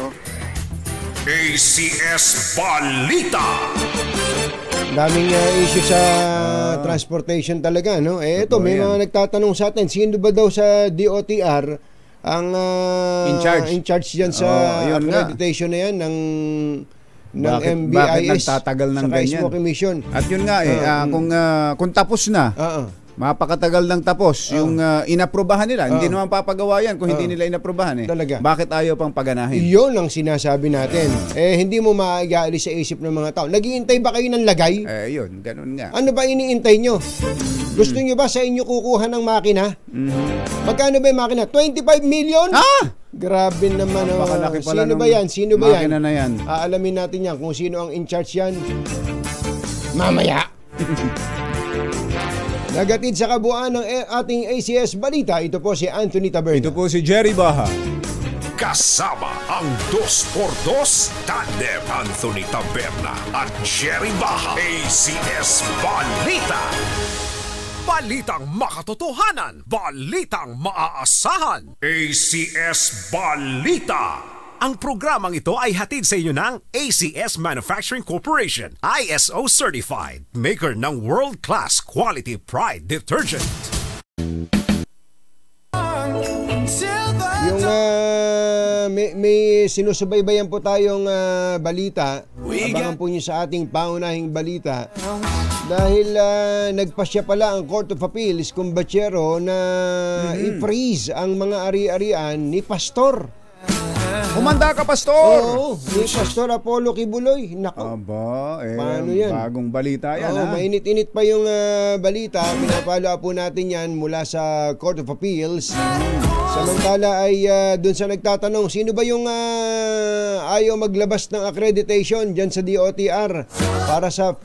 [SPEAKER 5] ACS Balita.
[SPEAKER 3] Daming issue sa transportation talaga, no? Ito, may mga nagtatanong sa atin, sino ba daw sa DOTR ang in charge diyan sa accreditation na yan ng MBIS?
[SPEAKER 4] Bakit nagtatagal ng ganyan?
[SPEAKER 3] Mission.
[SPEAKER 4] At yun nga kung tapos na, mapakatagal ng tapos yung inaprubahan nila. Hindi naman papagawa yan kung hindi nila inaprubahan.
[SPEAKER 3] Talaga.
[SPEAKER 4] Bakit ayaw pang paganahin?
[SPEAKER 3] Iyon ang sinasabi natin. Hindi mo maaalis sa isip ng mga tao. Naghihintay ba kayo ng lagay?
[SPEAKER 4] Yun, ganun nga.
[SPEAKER 3] Ano ba iniintay nyo? Gusto nyo ba sa inyo kukuha ng makina? Magkano ba yung makina? 25 million? Grabe naman. Sino ba yan? Sino ba yan?
[SPEAKER 4] Makina na yan.
[SPEAKER 3] Aalamin natin yan kung sino ang in charge yan. Mamaya. Nagatid sa kabuuan ng ating ACS Balita, ito po si Anthony Taberna.
[SPEAKER 4] Ito po si Jerry Baha.
[SPEAKER 5] Kasama ang 2x2 Tandem Anthony Taberna at Jerry Baha. ACS Balita. Balitang makatotohanan. Balitang maaasahan. ACS Balita. Ang programang ito ay hatid sa inyo ng ACS Manufacturing Corporation, ISO Certified, maker ng world-class quality Pride detergent.
[SPEAKER 3] Yung may sinusubaybayan po tayong balita. Abangan po nyo sa ating paunahing balita. Dahil nagpasya pala ang Court of Appeals kung Bachero na i-freeze ang mga ari-arian ni Pastor.
[SPEAKER 4] Humanda ka, Pastor!
[SPEAKER 3] Oo, ni Pastor Apollo Kibuloy. Nako.
[SPEAKER 4] Paano yan? Bagong balita yan,
[SPEAKER 3] mainit-init pa yung balita. Pinapalo po natin yan mula sa Court of Appeals. Samantala ay dun sa nagtatanong, sino ba yung ayaw maglabas ng accreditation dyan sa DOTR para sa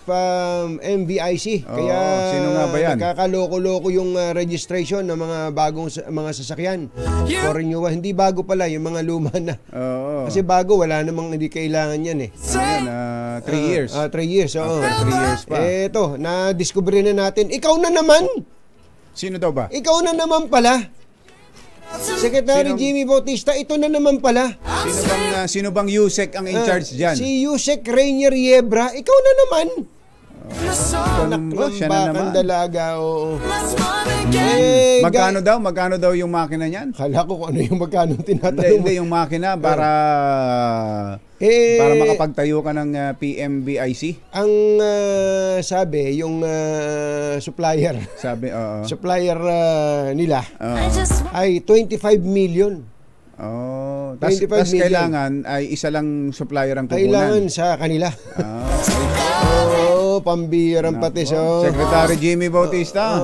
[SPEAKER 3] MBIC? Kaya
[SPEAKER 4] sino nga ba yan?
[SPEAKER 3] Nagkakaloko-loko yung registration ng mga bagong mga sasakyan. For renewal. Hindi bago pala, yung mga luma na. Kasi bago, wala namang hindi kailangan yan
[SPEAKER 4] 3 years.
[SPEAKER 3] 3 years,
[SPEAKER 4] 3 years pa.
[SPEAKER 3] Eto, na-discover na natin. Ikaw na naman!
[SPEAKER 4] Sino daw ba?
[SPEAKER 3] Ikaw na naman pala! Secretary Jimmy Bautista, ito na naman pala.
[SPEAKER 4] Sino bang Yusek ang in charge dyan?
[SPEAKER 3] Si Yusek Rainier Yebra, ikaw na naman. Anak ng
[SPEAKER 4] siya na
[SPEAKER 3] bakang
[SPEAKER 4] naman.
[SPEAKER 3] dalaga, oo.
[SPEAKER 4] Magkano daw yung makina niyan?
[SPEAKER 3] Kala ko kung ano yung magkano tinatanong mo.
[SPEAKER 4] Hindi yung makina para makapagtayo ka ng PMBIC.
[SPEAKER 3] Ang sabi, yung supplier supplier nila ay 25 million.
[SPEAKER 4] Oh,
[SPEAKER 3] 25
[SPEAKER 4] tas
[SPEAKER 3] million.
[SPEAKER 4] kailangan ay isa lang supplier ang kukunan.
[SPEAKER 3] Kailangan sa kanila. Pambirang pati so.
[SPEAKER 4] Secretary Jimmy Bautista.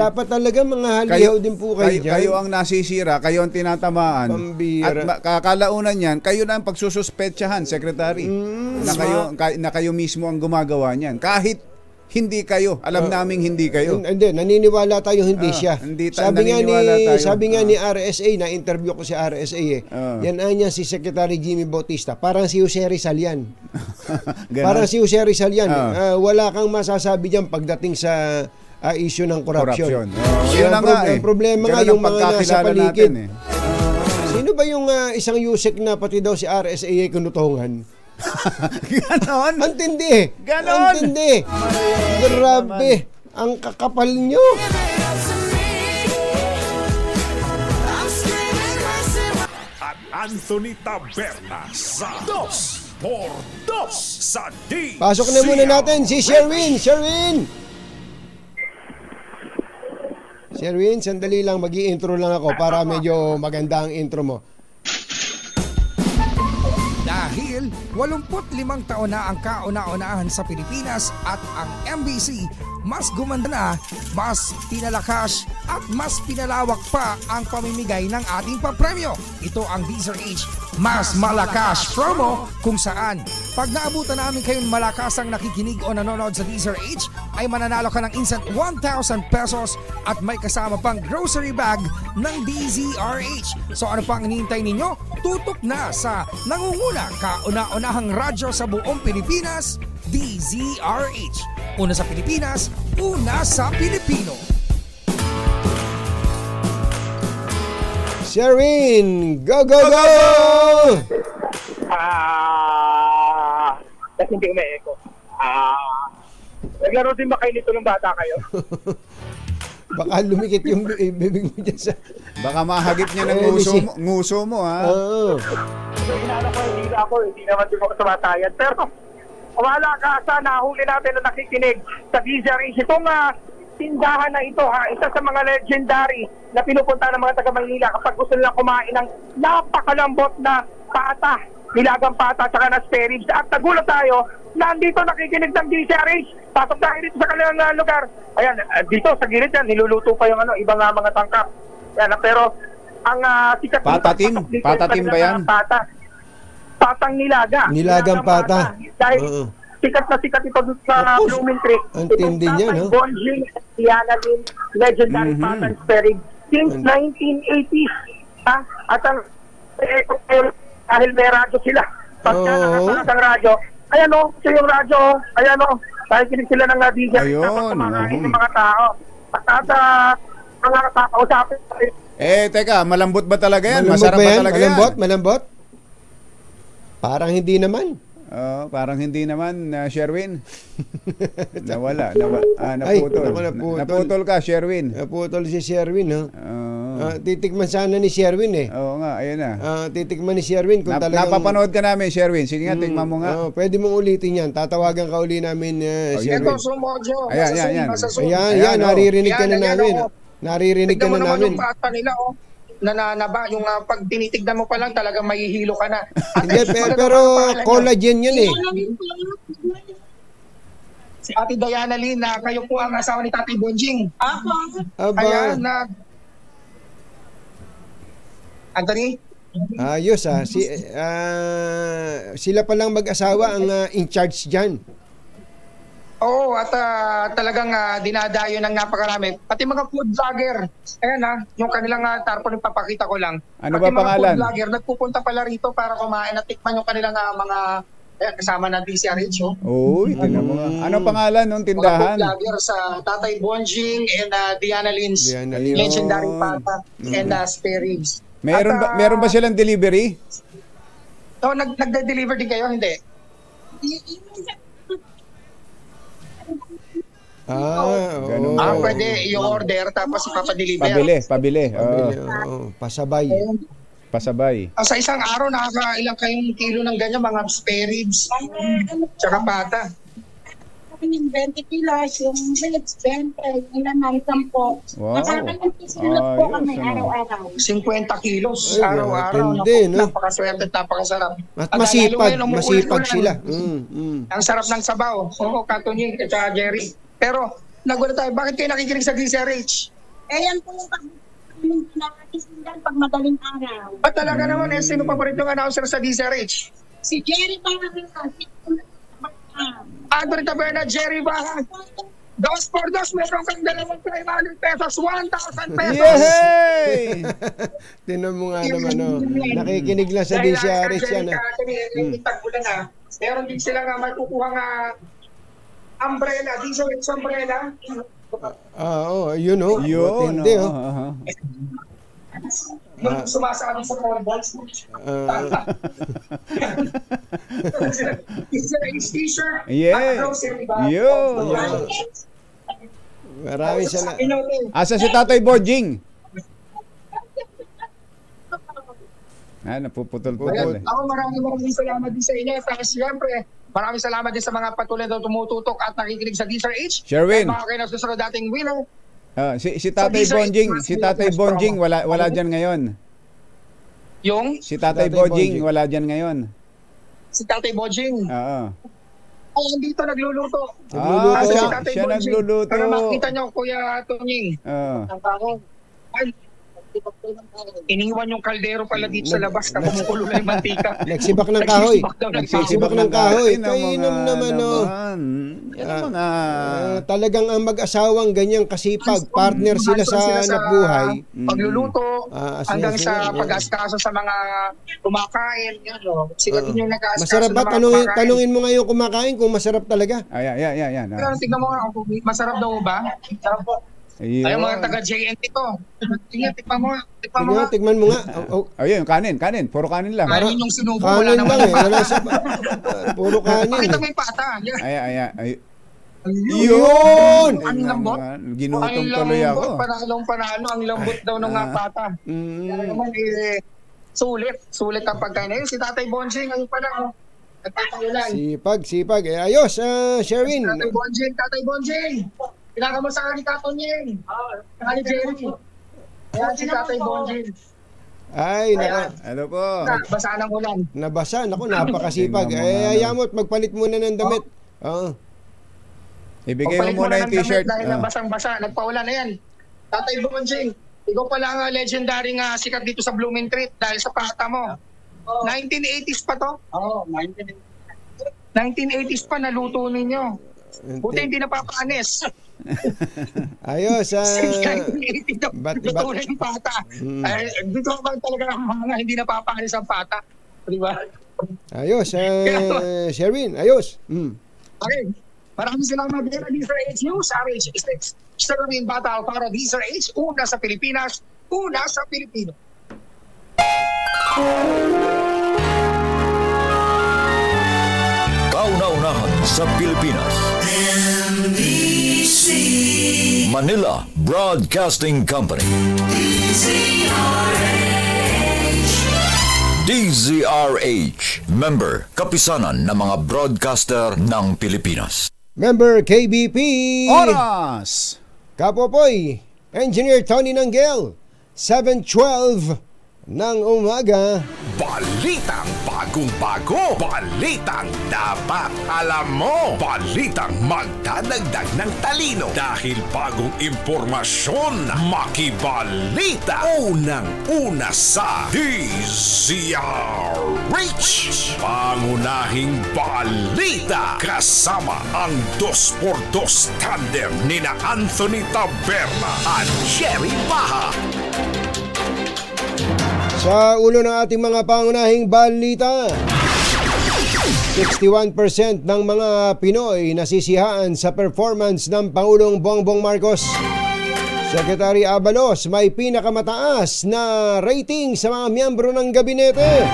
[SPEAKER 3] Dapat talaga mga halihaw din po kayo dyan.
[SPEAKER 4] Kayo ang nasisira, kayo ang tinatamaan.
[SPEAKER 3] Pambira.
[SPEAKER 4] At kakalaunan yan, kayo na ang pagsususpetsahan, Secretary. Na kayo mismo ang gumagawa niyan. Kahit hindi kayo, alam naming hindi kayo.
[SPEAKER 3] Hindi, naniniwala tayo hindi siya. Sabi nga ni RSA, na-interview ko si RSA yan niya si Secretary Jimmy Bautista. Parang si Jose Rizal yan. Parang si Jose Rizal yan. Wala kang masasabi diyan pagdating sa issue ng corruption.
[SPEAKER 4] Yun na nga
[SPEAKER 3] Ang problema nga yung mga nasa paligid. Sino ba yung isang Yusek na pati daw si RSA ay kinutungan?
[SPEAKER 4] Ganon?
[SPEAKER 3] Antindi.
[SPEAKER 4] Ganon?
[SPEAKER 3] Antindi. Grabe. Ang kakapal nyo.
[SPEAKER 5] At Anthony Taberna sa 2x2 sa DZRH.
[SPEAKER 3] Pasok na muna natin si Sherwin. Sherwin, sandali lang. Mag-i-intro lang ako para medyo maganda ang intro mo.
[SPEAKER 9] Dahil 85 taon na ang kauna-unahan sa Pilipinas at ang MBC mas gumanda na, mas pinalakas at mas pinalawak pa ang pamimigay ng ating papremyo. Ito ang DZRH Mas Malakas Promo, kung saan pag naabutan namin kayong malakas ang nakikinig o nanonood sa DZRH ay mananalo ka ng instant 1,000 pesos at may kasama pang grocery bag ng DZRH. So ano pang hinihintay ninyo? Tutok na sa nangunguna kauna-unahang radyo sa buong Pilipinas, DZRH. Una sa Pilipinas, una sa Pilipino.
[SPEAKER 3] Sherwin, go!
[SPEAKER 10] Kasi hindi umi-echo. Naglaro din ba kayo nito nung bata kayo?
[SPEAKER 3] Baka lumikit yung bibig mo dyan sa...
[SPEAKER 4] Baka mahagip niya ng nguso mo, ha?
[SPEAKER 3] Oo.
[SPEAKER 10] Hinala ko, hindi naman din ako sumatayan. Pero, wala ka sa nahuli natin na nakikinig sa DZRH. Itong tindahan na ito, isa sa mga legendary na pinupunta ng mga taga-Maynila kapag gusto nilang kumain ng napakalambot na pata, nilagang pata at saka na spare ribs. At nagulat tayo, nandito nakikinig ng DZRH. Pasok tayo dito sa kanilang lugar. Ayan, dito sa gilid yan, niluluto pa yung ibang mga tangkap. Yan, pero ang sikat
[SPEAKER 4] patatim ba yan?
[SPEAKER 10] Patang nilaga.
[SPEAKER 3] Nilagang pata.
[SPEAKER 10] Dahil sikat na sikat ito sa Blooming Creek.
[SPEAKER 3] Ang tindi niya, no?
[SPEAKER 10] Bonjing, Diana Lynn, legendary patang sparing since 1980s. At ang dahil may radyo sila. Pagka nakasakas ang radyo, ayan o, ito yung radyo, ayan o, nakikinig sila ng DJ. Tapos kumakain ng mga tao. At mga kakausapin.
[SPEAKER 4] Teka, malambot ba talaga yan?
[SPEAKER 3] Masarap
[SPEAKER 4] ba talaga yan?
[SPEAKER 3] Malambot? Parang hindi naman.
[SPEAKER 4] Parang hindi naman, Sherwin. Nawala. Naputol. Naputol ka, Sherwin.
[SPEAKER 3] Naputol si Sherwin, no? Titikman sana ni Sherwin, eh.
[SPEAKER 4] Oo nga, ayun na.
[SPEAKER 3] Titikman ni Sherwin kung talagang...
[SPEAKER 4] Napapanood ka namin, Sherwin. Sige nga, tikman mo nga.
[SPEAKER 3] Pwede mong ulitin yan. Tatawagan ka uli namin, Sherwin. Ayan, naririnig ka na namin. Naririnig ka na namin.
[SPEAKER 10] Yung pag tinitignan mo pa lang talagang mahihilo ka na.
[SPEAKER 3] Hindi, pero collagen yan eh.
[SPEAKER 10] Si Ate Diana Lynn, na kayo po ang asawa ni Tatay Bonjing. Ayan, Anthony?
[SPEAKER 3] Ayos sila palang mag-asawa ang in charge dyan.
[SPEAKER 10] Oo, at talagang dinadayo ng napakarami. Pati mga food vlogger, ayan yung kanilang tarpaulin papakita ko lang.
[SPEAKER 4] Ano
[SPEAKER 10] pati
[SPEAKER 4] ba pangalan?
[SPEAKER 10] Food vlogger, nagpupunta pala rito para kumain at tikman yung kanilang mga kasama ng DZRH.
[SPEAKER 4] Uy, tingnan mo nga. Anong pangalan ng tindahan?
[SPEAKER 10] Mga food vlogger sa Tatay Bonjing and Diana Lynn's legendary pata and spare ribs.
[SPEAKER 4] Meron ba silang delivery?
[SPEAKER 10] Nagde-deliver din kayo? Hindi.
[SPEAKER 4] Ganun daw.
[SPEAKER 10] Pwede i-order tapos ipapadeliver.
[SPEAKER 4] Pabili.
[SPEAKER 3] Pasabay.
[SPEAKER 10] Sa isang araw, nakakailang kayong kilo ng ganyan, mga spare ribs, tsaka pata.
[SPEAKER 11] 20 kilos, yung ribs, 20, ilan na, 10 po.
[SPEAKER 4] Wow.
[SPEAKER 11] Nakakailang kilos po kami araw-araw.
[SPEAKER 10] 50 kilos araw-araw.
[SPEAKER 3] Tindi, no?
[SPEAKER 10] Napakaswerte at napakasarap.
[SPEAKER 3] At masipag sila.
[SPEAKER 10] Ang sarap ng sabaw. Oo, Katunying at saka Jerry. Pero, nagulat tayo, bakit kayo nakikinig sa DZRH?
[SPEAKER 11] Yan po yung nakakakisindan pag madaling araw.
[SPEAKER 10] At talaga naman, sino paborito ng announcer sa DZRH?
[SPEAKER 11] Si Jerry Baha.
[SPEAKER 10] Andre Taberna, Jerry Baha. 2x2, meron kang 200 pesos, 1,000 pesos.
[SPEAKER 3] Yay! Tinan mo nga naman, nakikinig lang sa DZRH yan.
[SPEAKER 10] Meron din sila nga matukuha nga umbrella, DZRH umbrella.
[SPEAKER 3] Yun. Tindi,
[SPEAKER 10] Yung sumasabi sa cornballs. DZRH t-shirt.
[SPEAKER 3] Maraming salamat.
[SPEAKER 4] Asa si Tatay Bonjing? Napuputol-putol.
[SPEAKER 10] Ako maraming salamat din sa inyo. Tapos siyempre, maraming salamat din sa mga patuloy na tumututok at nakikinig sa DZRH.
[SPEAKER 4] Sherwin.
[SPEAKER 10] At mga kayo na susunod dating winner.
[SPEAKER 4] Si Tatay Bonjing, wala dyan ngayon.
[SPEAKER 10] Yung?
[SPEAKER 4] Si Tatay Bonjing, wala dyan ngayon.
[SPEAKER 10] Si Tatay Bonjing?
[SPEAKER 4] Oo.
[SPEAKER 10] Andito nagluluto.
[SPEAKER 4] Siya nagluluto.
[SPEAKER 10] Para makita nyo, Kuya Tonying. Iniwan yung kaldero pala dito sa labas na kumukulo na yung mantika.
[SPEAKER 3] Nagsibak ng kahoy. Kainom naman, talagang ang mag-asawang ganyang kasipag, partner sila sa nabuhay.
[SPEAKER 10] Pagluluto, hanggang sa pag-askaso sa mga kumakain. Sila din yung nag-askaso.
[SPEAKER 3] Masarap ba? Tanungin mo ngayon kumakain kung masarap talaga.
[SPEAKER 4] Yan.
[SPEAKER 10] Tignan mo nga, masarap daw ba? Masarap po. Ay, mga taga-JNT to. Tikman mo nga.
[SPEAKER 3] Tikman mo nga.
[SPEAKER 4] Ayun, kanin. Puro kanin lang.
[SPEAKER 10] Kanin yung sinubo.
[SPEAKER 3] Kanin lang puro kanin.
[SPEAKER 10] Pakita mo yung pata.
[SPEAKER 4] Ay.
[SPEAKER 3] Yun!
[SPEAKER 10] Ang lambot.
[SPEAKER 4] Ginutom tuloy ako.
[SPEAKER 10] Panalo. Ang lambot daw ng pata. Sulit ang pagkain. Si Tatay Bonjing, ngayon pa lang. Nagtatayo lang.
[SPEAKER 3] Sipag. Ayos, Sherwin.
[SPEAKER 10] Tatay Bonjing. Kailangan mo sa ni Katunying. Ni Jerry. Ayan si Tatay Bonjing.
[SPEAKER 4] Ano po?
[SPEAKER 10] Basa ng ulan.
[SPEAKER 3] Nabasa. Naku, napakasipag. Ayamot, magpalit muna ng damit.
[SPEAKER 4] Ibigay mo muna yung t-shirt.
[SPEAKER 10] Dahil nabasang-basa. Nagpaulan na yan. Tatay Bonjing, ikaw pala nga legendary nga sikat dito sa Blooming Treat dahil sa pata mo. 1980s pa to? Oo, 1980s pa naluto ninyo. Buti hindi napapaanis.
[SPEAKER 3] Ayos.
[SPEAKER 10] Luto na yung pata. Dito ba talaga mga hindi napapaanis ang pata? Diba?
[SPEAKER 3] Ayos. Sherwin, ayos.
[SPEAKER 10] Okay. Maraming salamat din sa DZRH News. RH is Sherwin Batal para DZRH. Una sa Pilipinas, una sa Pilipino.
[SPEAKER 1] Kauna-unahan sa Pilipinas.
[SPEAKER 6] NBC
[SPEAKER 1] Manila Broadcasting Company. DZRH. Member, kapisanan ng mga broadcaster ng Pilipinas.
[SPEAKER 3] Member KBP.
[SPEAKER 4] Oras!
[SPEAKER 3] Kapopoy. Engineer Tony Nanggel. 7:12 ng umaga.
[SPEAKER 5] Balitang bagong-bago. Balitang dapat alam mo. Balitang magdadagdag ng talino. Dahil bagong impormasyon, makibalita. Unang-una sa DZRH. Pangunahing balita. Kasama ang 2x2 tandem nina Anthony Taberna at Jerry Baha.
[SPEAKER 3] Sa ulo ng ating mga pangunahing balita, 61% ng mga Pinoy nasisihaan sa performance ng Pangulong Bongbong Marcos. Secretary Abalos may pinakamataas na rating sa mga miyembro ng gabinete.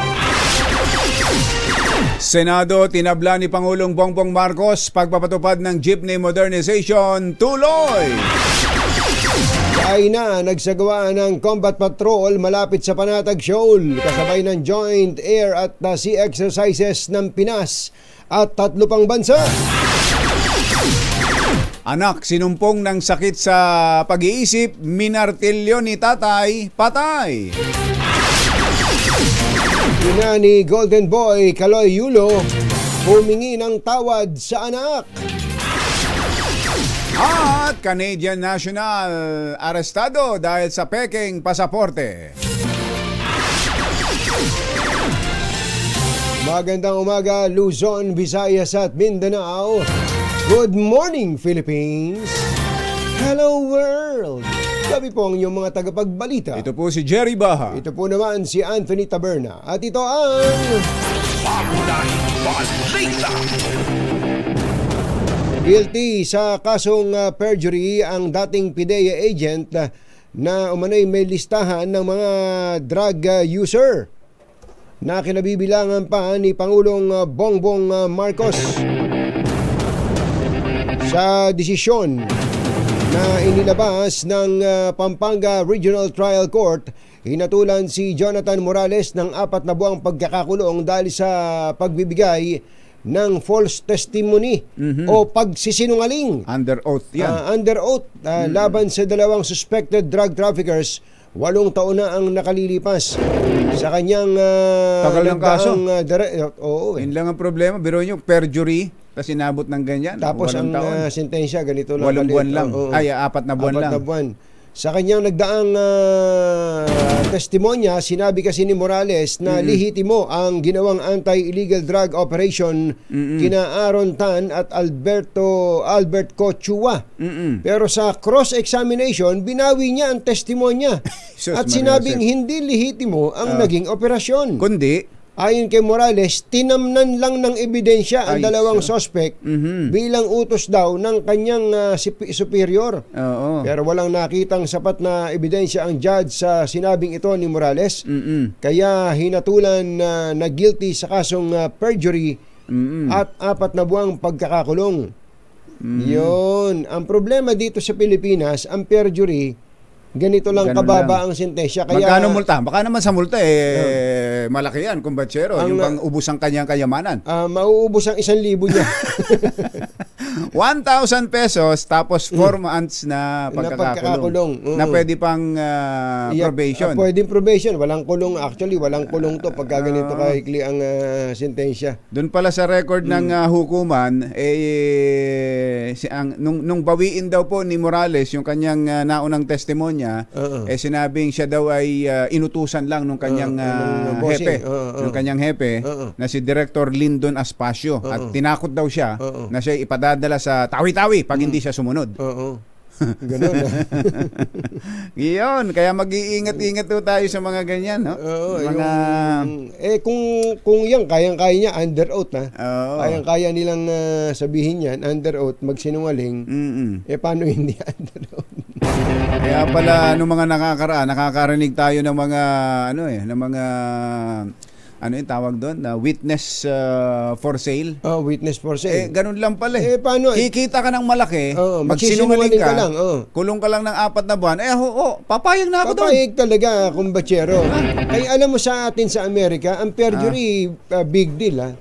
[SPEAKER 4] Senado, tinabla ni Pangulong Bongbong Marcos pagpapatupad ng jeepney modernization tuloy.
[SPEAKER 3] China nagsagawa ng combat patrol malapit sa Panatag Shoal kasabay ng joint air at sea exercises ng Pinas at 3 pang bansa.
[SPEAKER 4] Anak sinumpong ng sakit sa pag-iisip, minartilyo ni tatay, patay.
[SPEAKER 3] Ina ni Golden Boy Kaloy Yulo humingi ng tawad sa anak.
[SPEAKER 4] At Canadian National arestado dahil sa peking pasaporte.
[SPEAKER 3] Magandang umaga, Luzon, Visayas at Mindanao. Good morning, Philippines. Hello, world. Kami po ang inyong mga tagapagbalita.
[SPEAKER 4] Ito po si Jerry Baha.
[SPEAKER 3] Ito po naman si Anthony Taberna. At ito ang...
[SPEAKER 5] Balita!
[SPEAKER 3] Guilty sa kasong perjury ang dating PIDEA agent na umano'y may listahan ng mga drug user na kinabibilangan pa ni Pangulong Bongbong Marcos. Sa desisyon na inilabas ng Pampanga Regional Trial Court, hinatulan si Jonathan Morales ng 4 na buwang pagkakakulong dahil sa pagbibigay ng false testimony o pagsisinungaling.
[SPEAKER 4] Under oath yan.
[SPEAKER 3] Under oath laban sa 2 suspected drug traffickers. 8 taon na ang nakalilipas sa kanyang
[SPEAKER 4] tagal ng kaso.
[SPEAKER 3] Yun
[SPEAKER 4] lang ang problema. Biro nyo, perjury, tapos inabot ng ganyan.
[SPEAKER 3] Tapos ang sentensya, ganito lang.
[SPEAKER 4] 8 buwan lang. Ay, 4 na buwan
[SPEAKER 3] 4
[SPEAKER 4] lang.
[SPEAKER 3] na buwan. Sa kanyang nagdaang testimonya, sinabi kasi ni Morales na lihitimo ang ginawang anti-illegal drug operation kina Aaron Tan at Albert Cochua. Pero sa cross-examination, binawi niya ang testimonya at sinabing hindi lihitimo ang naging operasyon.
[SPEAKER 4] Kundi,
[SPEAKER 3] ayon kay Morales, tinamnan lang ng ebidensya ang 2 suspect bilang utos daw ng kanyang superior. Pero walang nakitang sapat na ebidensya ang judge sa sinabing ito ni Morales. Kaya hinatulan na guilty sa kasong perjury at 4 na buwang pagkakakulong. Yun. Ang problema dito sa Pilipinas, ang perjury, ganito lang kababa ang sentensya. Kaya,
[SPEAKER 4] magkano multa? Baka naman sa multa malaki yan, kumbatsero. Yung pang ubos ang kanyang kayamanan.
[SPEAKER 3] Mauubos ang 1,000 niya.
[SPEAKER 4] 1,000 pesos tapos 4 months na pagkakakulong. Na pwede pang probation.
[SPEAKER 3] Pwedeng probation. Walang kulong. Actually, walang kulong to pagka ganito kaikli ang sentensya.
[SPEAKER 4] Doon pala sa record ng hukuman, nung bawiin daw po ni Morales yung kanyang naunang testimonya, sinabing siya daw ay inutusan lang nung kanyang hepe, nung kanyang hepe na si Director Lyndon Aspacio at tinakot daw siya na siya ipadadala sa Tawi-Tawi pag hindi siya sumunod.
[SPEAKER 3] Ganun.
[SPEAKER 4] Iyon, kaya mag-iingat-ingat po tayo sa mga ganyan, no? Mga
[SPEAKER 3] kung yan kayang-kaya niya under oath na. Kayang-kaya nilang sabihin yan under oath, magsinungaling. Paano hindi under oath?
[SPEAKER 4] Kaya pala nung mga nakakarinig tayo ng mga ng mga yung tawag doon na witness for sale.
[SPEAKER 3] Witness for sale.
[SPEAKER 4] Ganun lang pala.
[SPEAKER 3] Paano?
[SPEAKER 4] Kikita ka ng malaki,
[SPEAKER 3] magsinungaling ka lang.
[SPEAKER 4] Kulong ka lang ng 4 na buwan. Papayag na ako doon.
[SPEAKER 3] Papayag talaga, kumbatsero. Kaya alam mo sa atin sa Amerika, ang perjury big deal.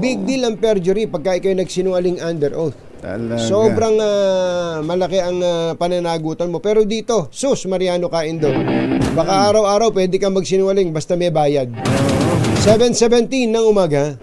[SPEAKER 3] Big deal ang perjury pagka ikaw nagsinungaling under oath.
[SPEAKER 4] Talaga.
[SPEAKER 3] Sobrang malaki ang pananagutan mo. Pero dito, sus, Mariano kain doon. Baka araw-araw pwede kang magsinungaling basta may bayad. 7:17 ng umaga.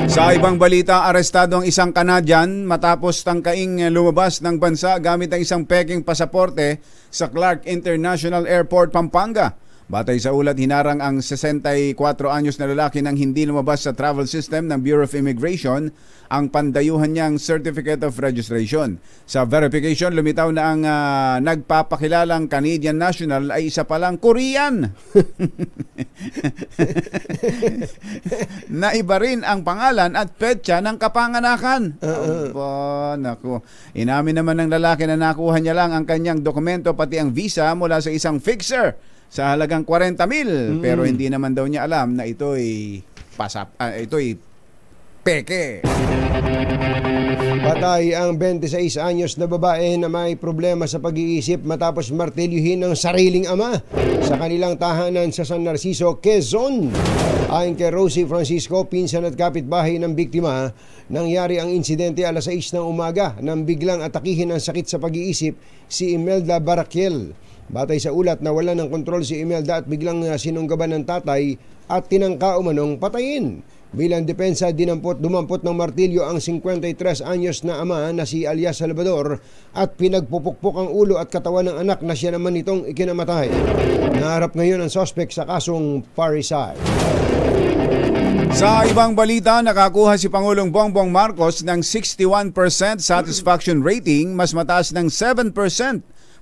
[SPEAKER 4] Sa ibang balita, arestado ang isang Canadian matapos tangkaing lumabas ng bansa gamit ang isang peking pasaporte sa Clark International Airport, Pampanga. Batay sa ulat, hinarang ang 64 anyos na lalaki nang hindi lumabas sa travel system ng Bureau of Immigration ang pandayuhan niyang Certificate of Registration. Sa verification, lumitaw na ang nagpapakilalang Canadian national ay isa palang Korean. Naiba rin ang pangalan at petsa ng kapanganakan. Naku. Inamin naman ng lalaki na nakuha niya lang ang kanyang dokumento pati ang visa mula sa isang fixer sa halagang 40,000, pero hindi naman daw niya alam na ito'y peke.
[SPEAKER 3] Patay ang 26 anyos na babae na may problema sa pag-iisip matapos martelyuhin ng sariling ama sa kanilang tahanan sa San Narciso, Quezon. Ayon kay Rosie Francisco, pinsan at kapitbahay ng biktima, nangyari ang insidente alas 6 ng umaga nang biglang atakihin ng sakit sa pag-iisip si Imelda Baraquiel. Batay sa ulat, nawala ng kontrol si Imelda at biglang sinunggaban ng tatay at tinangka umanong patayin. Bilang depensa, dumampot ng martilyo ang 53 anyos na ama na si Alias Salvador at pinagpupukpok ang ulo at katawan ng anak na siya naman itong ikinamatay. Naharap ngayon ang suspect sa kasong parricide.
[SPEAKER 4] Sa ibang balita, nakakuha si Pangulong Bongbong Marcos ng 61% satisfaction rating, mas mataas ng 7%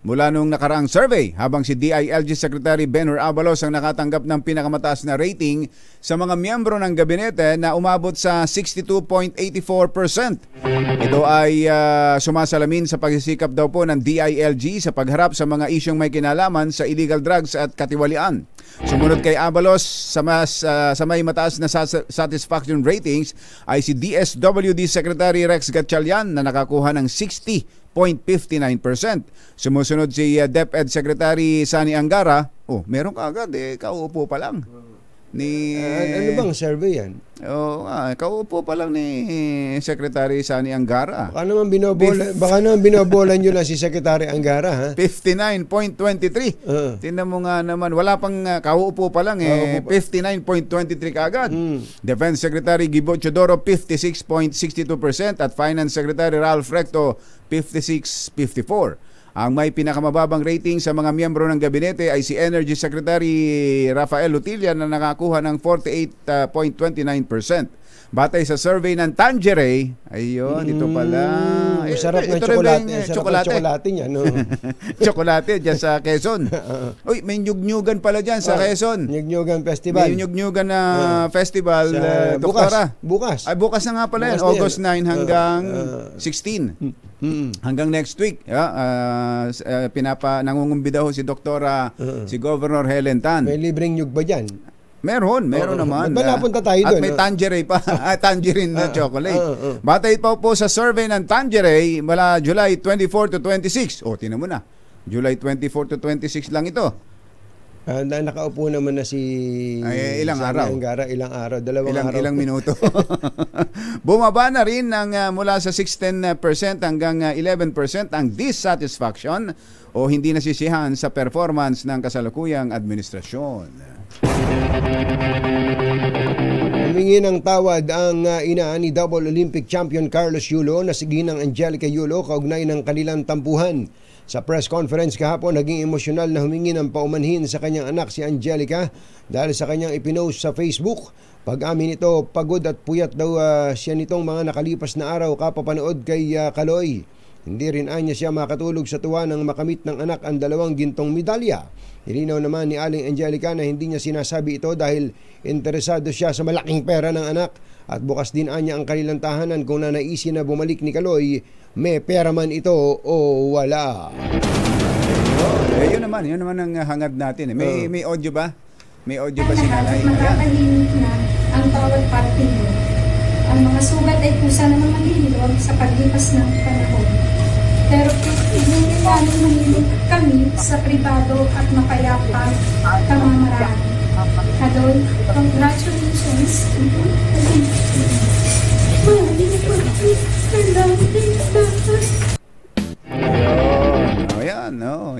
[SPEAKER 4] mula nung nakaraang survey, habang si DILG Secretary Benhur Abalos ang nakatanggap ng pinakamataas na rating sa mga miyembro ng gabinete na umabot sa 62.84%. Ito ay sumasalamin sa pagsisikap daw po ng DILG sa pagharap sa mga isyong may kinalaman sa illegal drugs at katiwalian. Sumunod kay Abalos sa may mataas na satisfaction ratings ay si DSWD Secretary Rex Gatchalian na nakakuha ng 60.59%. Sumusunod si DepEd Secretary Sani Angara. Oh, meron ka agad kauupo pa lang.
[SPEAKER 3] Ano bang survey yan?
[SPEAKER 4] Kauupo pa lang ni Secretary Sani Angara.
[SPEAKER 3] Baka naman binobolan nyo na si Secretary Angara, ha?
[SPEAKER 4] 59.23. Tingnan mo nga naman, wala pang kauupo pa lang 59.23 kaagad. Defense Secretary Gibo Chodoro 56.62% at Finance Secretary Ralph Recto 56.54. Ang may pinakamababang rating sa mga miyembro ng gabinete ay si Energy Secretary Rafael Lutilla na nakakuha ng 48.29%. Batay sa survey ng Tangeray, ayun, ito pala.
[SPEAKER 3] Masarap ng tsokolate niya, no?
[SPEAKER 4] Tsokolate dyan sa Quezon. Uy, may nyug-nyugan pala dyan sa Quezon.
[SPEAKER 3] Nyug-nyugan Festival.
[SPEAKER 4] May nyug-nyugan na festival, Doktora.
[SPEAKER 3] Bukas.
[SPEAKER 4] Ay, bukas na nga pala yan. August 9 hanggang 16. Hanggang next week. Nangungumbida ho si Doktora, si Governor Helen Tan.
[SPEAKER 3] May libreng nyug ba dyan?
[SPEAKER 4] Meron naman.
[SPEAKER 3] Ba't napunta tayo doon?
[SPEAKER 4] At may Tangeray pa, tangerine na chocolate. Batay pa po sa survey ng Tangeray mula July 24 to 26. Tinan mo na. July 24 to 26 lang ito.
[SPEAKER 3] Nakaupo naman na si
[SPEAKER 4] ilang araw.
[SPEAKER 3] Ilang araw,
[SPEAKER 4] ilang minuto. Bumaba na rin mula sa 16% hanggang 11% ang dissatisfaction o hindi nasisiyahan sa performance ng kasalukuyang administrasyon.
[SPEAKER 3] Humingi ng tawad ang ina ni double Olympic champion Carlos Yulo na si Ginang Angelica Yulo kaugnay ng kanilang tampuhan. Sa press conference kahapon, naging emosyonal na humingi ng paumanhin sa kanyang anak si Angelica dahil sa kanyang ipinost sa Facebook. Pag-amin nito, pagod at puyat daw siya nitong mga nakalipas na araw kapapanood kay Kaloy. Hindi rin anya siya makatulog sa tuwa ng makamit ng anak ang 2 gintong medalya. Nilinaw naman ni Aling Angelica na hindi niya sinasabi ito dahil interesado siya sa malaking pera ng anak at bukas din anya ang kanilang tahanan kung nanaisin na bumalik ni Kaloy, may pera man ito o wala.
[SPEAKER 4] Yun naman ang hangad natin. May audio ba? May audio ba si Nanay?
[SPEAKER 12] Nakakalimutan na ang bawat parte mo. Ang mga sugat ay kusa naman maghihilom sa paglipas ng panahon. Pero hindi namin mahilig kami sa pribado at mapayapang pamamaraan. Kaloy, congratulations.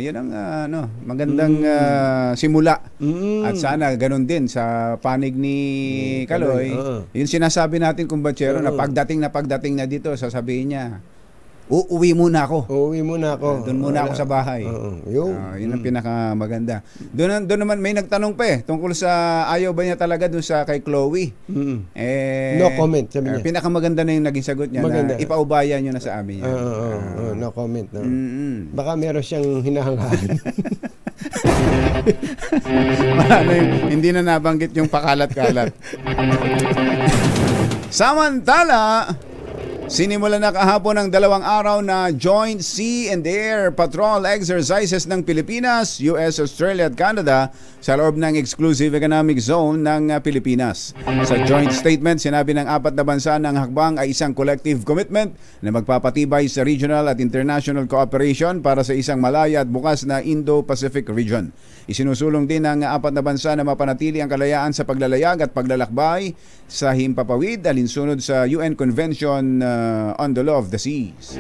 [SPEAKER 4] Yan ang magandang simula. At sana ganun din sa panig ni Kaloy. Yung sinasabi natin kumbatsero na pagdating na dito, sasabihin niya, uuwi muna ako. Doon muna ako sa bahay. Yun ang pinakamaganda. Doon naman may nagtanong pa tungkol sa ayaw ba niya talaga doon sa kay Chloe.
[SPEAKER 3] No comment, sabi niya.
[SPEAKER 4] Pinakamaganda na yung naging sagot niya na ipaubaya niyo na sa amin.
[SPEAKER 3] No comment. No. Baka meron siyang hinahangaan.
[SPEAKER 4] Hindi na nabanggit yung pakalat-kalat. Samantala, Sinimulan na kahapon ang 2 araw na Joint Sea and Air Patrol Exercises ng Pilipinas, US, Australia at Canada sa loob ng Exclusive Economic Zone ng Pilipinas. Sa joint statement, sinabi ng 4 na bansa ng hakbang ay isang collective commitment na magpapatibay sa regional at international cooperation para sa isang malaya at bukas na Indo-Pacific region. Isinusulong din ng 4 na bansa na mapanatili ang kalayaan sa paglalayag at paglalakbay sa himpapawid alinsunod sa UN Convention on the Law of the Seas.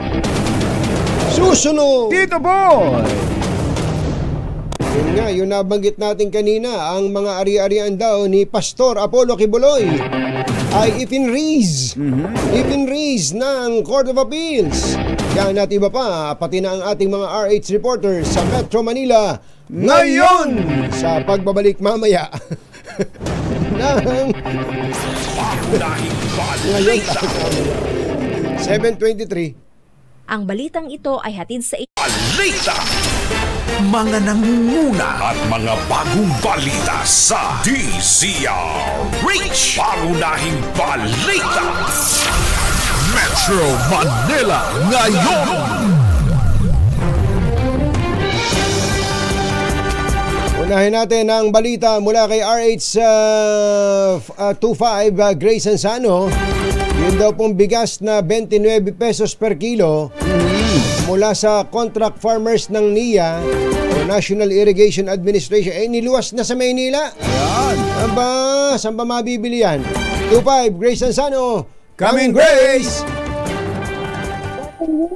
[SPEAKER 3] Susunod!
[SPEAKER 4] Tito Boy!
[SPEAKER 3] Yun nga, yun nabanggit natin kanina, ang mga ari-arian daw ni Pastor Apollo Kibuloy ay ipinraise ng Court of Appeals. Yan at iba pa, pati na ang ating mga RH reporters sa Metro Manila ngayon sa pagbabalik mamaya ng ngayon 7:23.
[SPEAKER 13] Ang balitang ito ay hatid sa
[SPEAKER 5] balita, mga nangunguna at mga bagong balita sa DZRH. Pangunahing balita, Metro Manila ngayon.
[SPEAKER 3] Unahin natin ang balita mula kay RH25 Grace Ansano. Yun daw pong bigas na 29 pesos per kilo mula sa contract farmers ng NIA o National Irrigation Administration ay niluwas na sa Maynila.
[SPEAKER 4] Ayan.
[SPEAKER 3] Aba, saan ba mabibili yan? 25 Grace Ansano.
[SPEAKER 4] Coming Grace!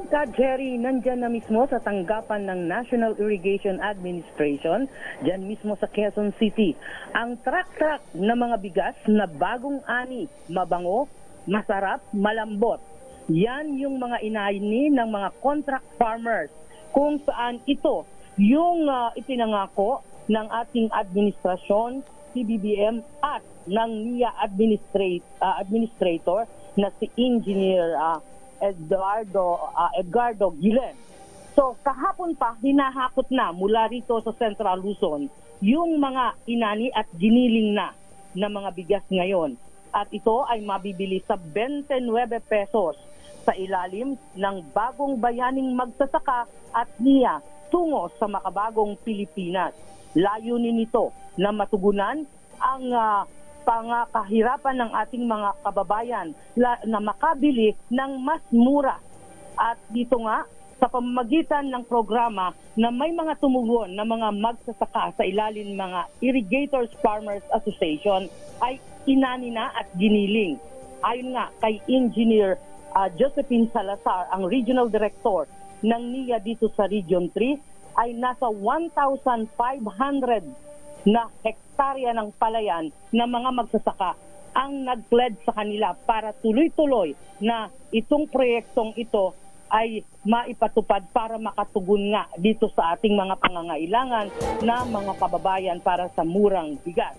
[SPEAKER 14] Ka Jerry, nandyan na mismo sa tanggapan ng National Irrigation Administration, dyan mismo sa Quezon City, ang truck-truck na mga bigas na bagong ani, mabango, masarap, malambot. Yan yung mga inaini ng mga contract farmers kung saan ito yung ipinangako ng ating administrasyon, PBBM at ng NIA administrator na si Engineer Edgardo Gilen. So kahapon pa hinahakot na mula rito sa Central Luzon yung mga inani at giniling na mga bigas ngayon. At ito ay mabibili sa 29 pesos sa ilalim ng bagong bayaning magsasaka at NIA tungo sa makabagong Pilipinas. Layunin nito na matugunan ang pangakahirapan ng ating mga kababayan na makabili ng mas mura. At dito nga, sa pamamagitan ng programa na may mga tumugon na mga magsasaka sa ilalim mga Irrigators Farmers Association ay inani na at giniling. Ayon nga kay Engineer Josephine Salazar, ang Regional Director ng NIA dito sa Region 3, ay nasa 1,500 na hektarya ng palayan na mga magsasaka ang nag-pledge sa kanila para tuloy-tuloy na itong proyektong ito ay maipatupad para makatugon nga dito sa ating mga pangangailangan na mga kababayan para sa murang bigas.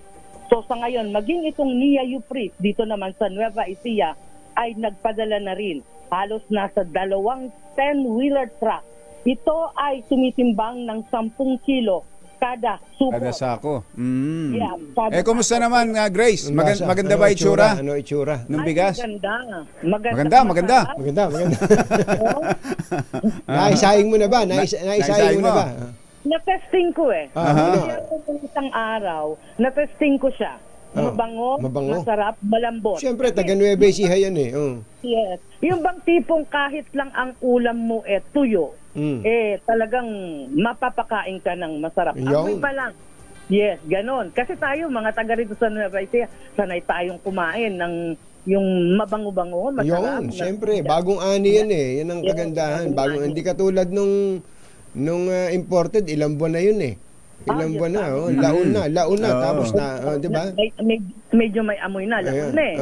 [SPEAKER 14] So sa ngayon, maging itong NIA UPRIS dito naman sa Nueva Ecija ay nagpadala na rin halos nasa 2 10-wheeler truck. Ito ay tumitimbang ng 10 kilo kada suko.
[SPEAKER 4] Kada sako.
[SPEAKER 14] Yeah,
[SPEAKER 4] kumusta naman, Grace? Maganda ba itsura?
[SPEAKER 3] Ano itsura?
[SPEAKER 4] Nung bigas?
[SPEAKER 14] Maganda.
[SPEAKER 4] Maganda.
[SPEAKER 3] Naisaing mo na ba? Naisaing mo na ba?
[SPEAKER 14] Na-testing ko eh. Isang araw, na-testing ko siya. Mabango, masarap, malambot.
[SPEAKER 3] Siyempre, taga Nueva Ecija yan eh.
[SPEAKER 14] Yes. Yung bang tipong kahit lang ang ulam mo tuyo, talagang mapapakain ka ng masarap. Amoy pa lang. Yes, ganon. Kasi tayo, mga taga rito sa Nueva Ecija, sanay tayong kumain ng yung mabango-bango, masarap.
[SPEAKER 3] Yun, siyempre, bagong ani yan eh. Yan ang kagandahan. Bagong, hindi katulad nung imported, ilang buwan na yun eh. Ilang buwan na, laon na, tapos na, di ba?
[SPEAKER 14] Medyo may amoy na, laon na eh.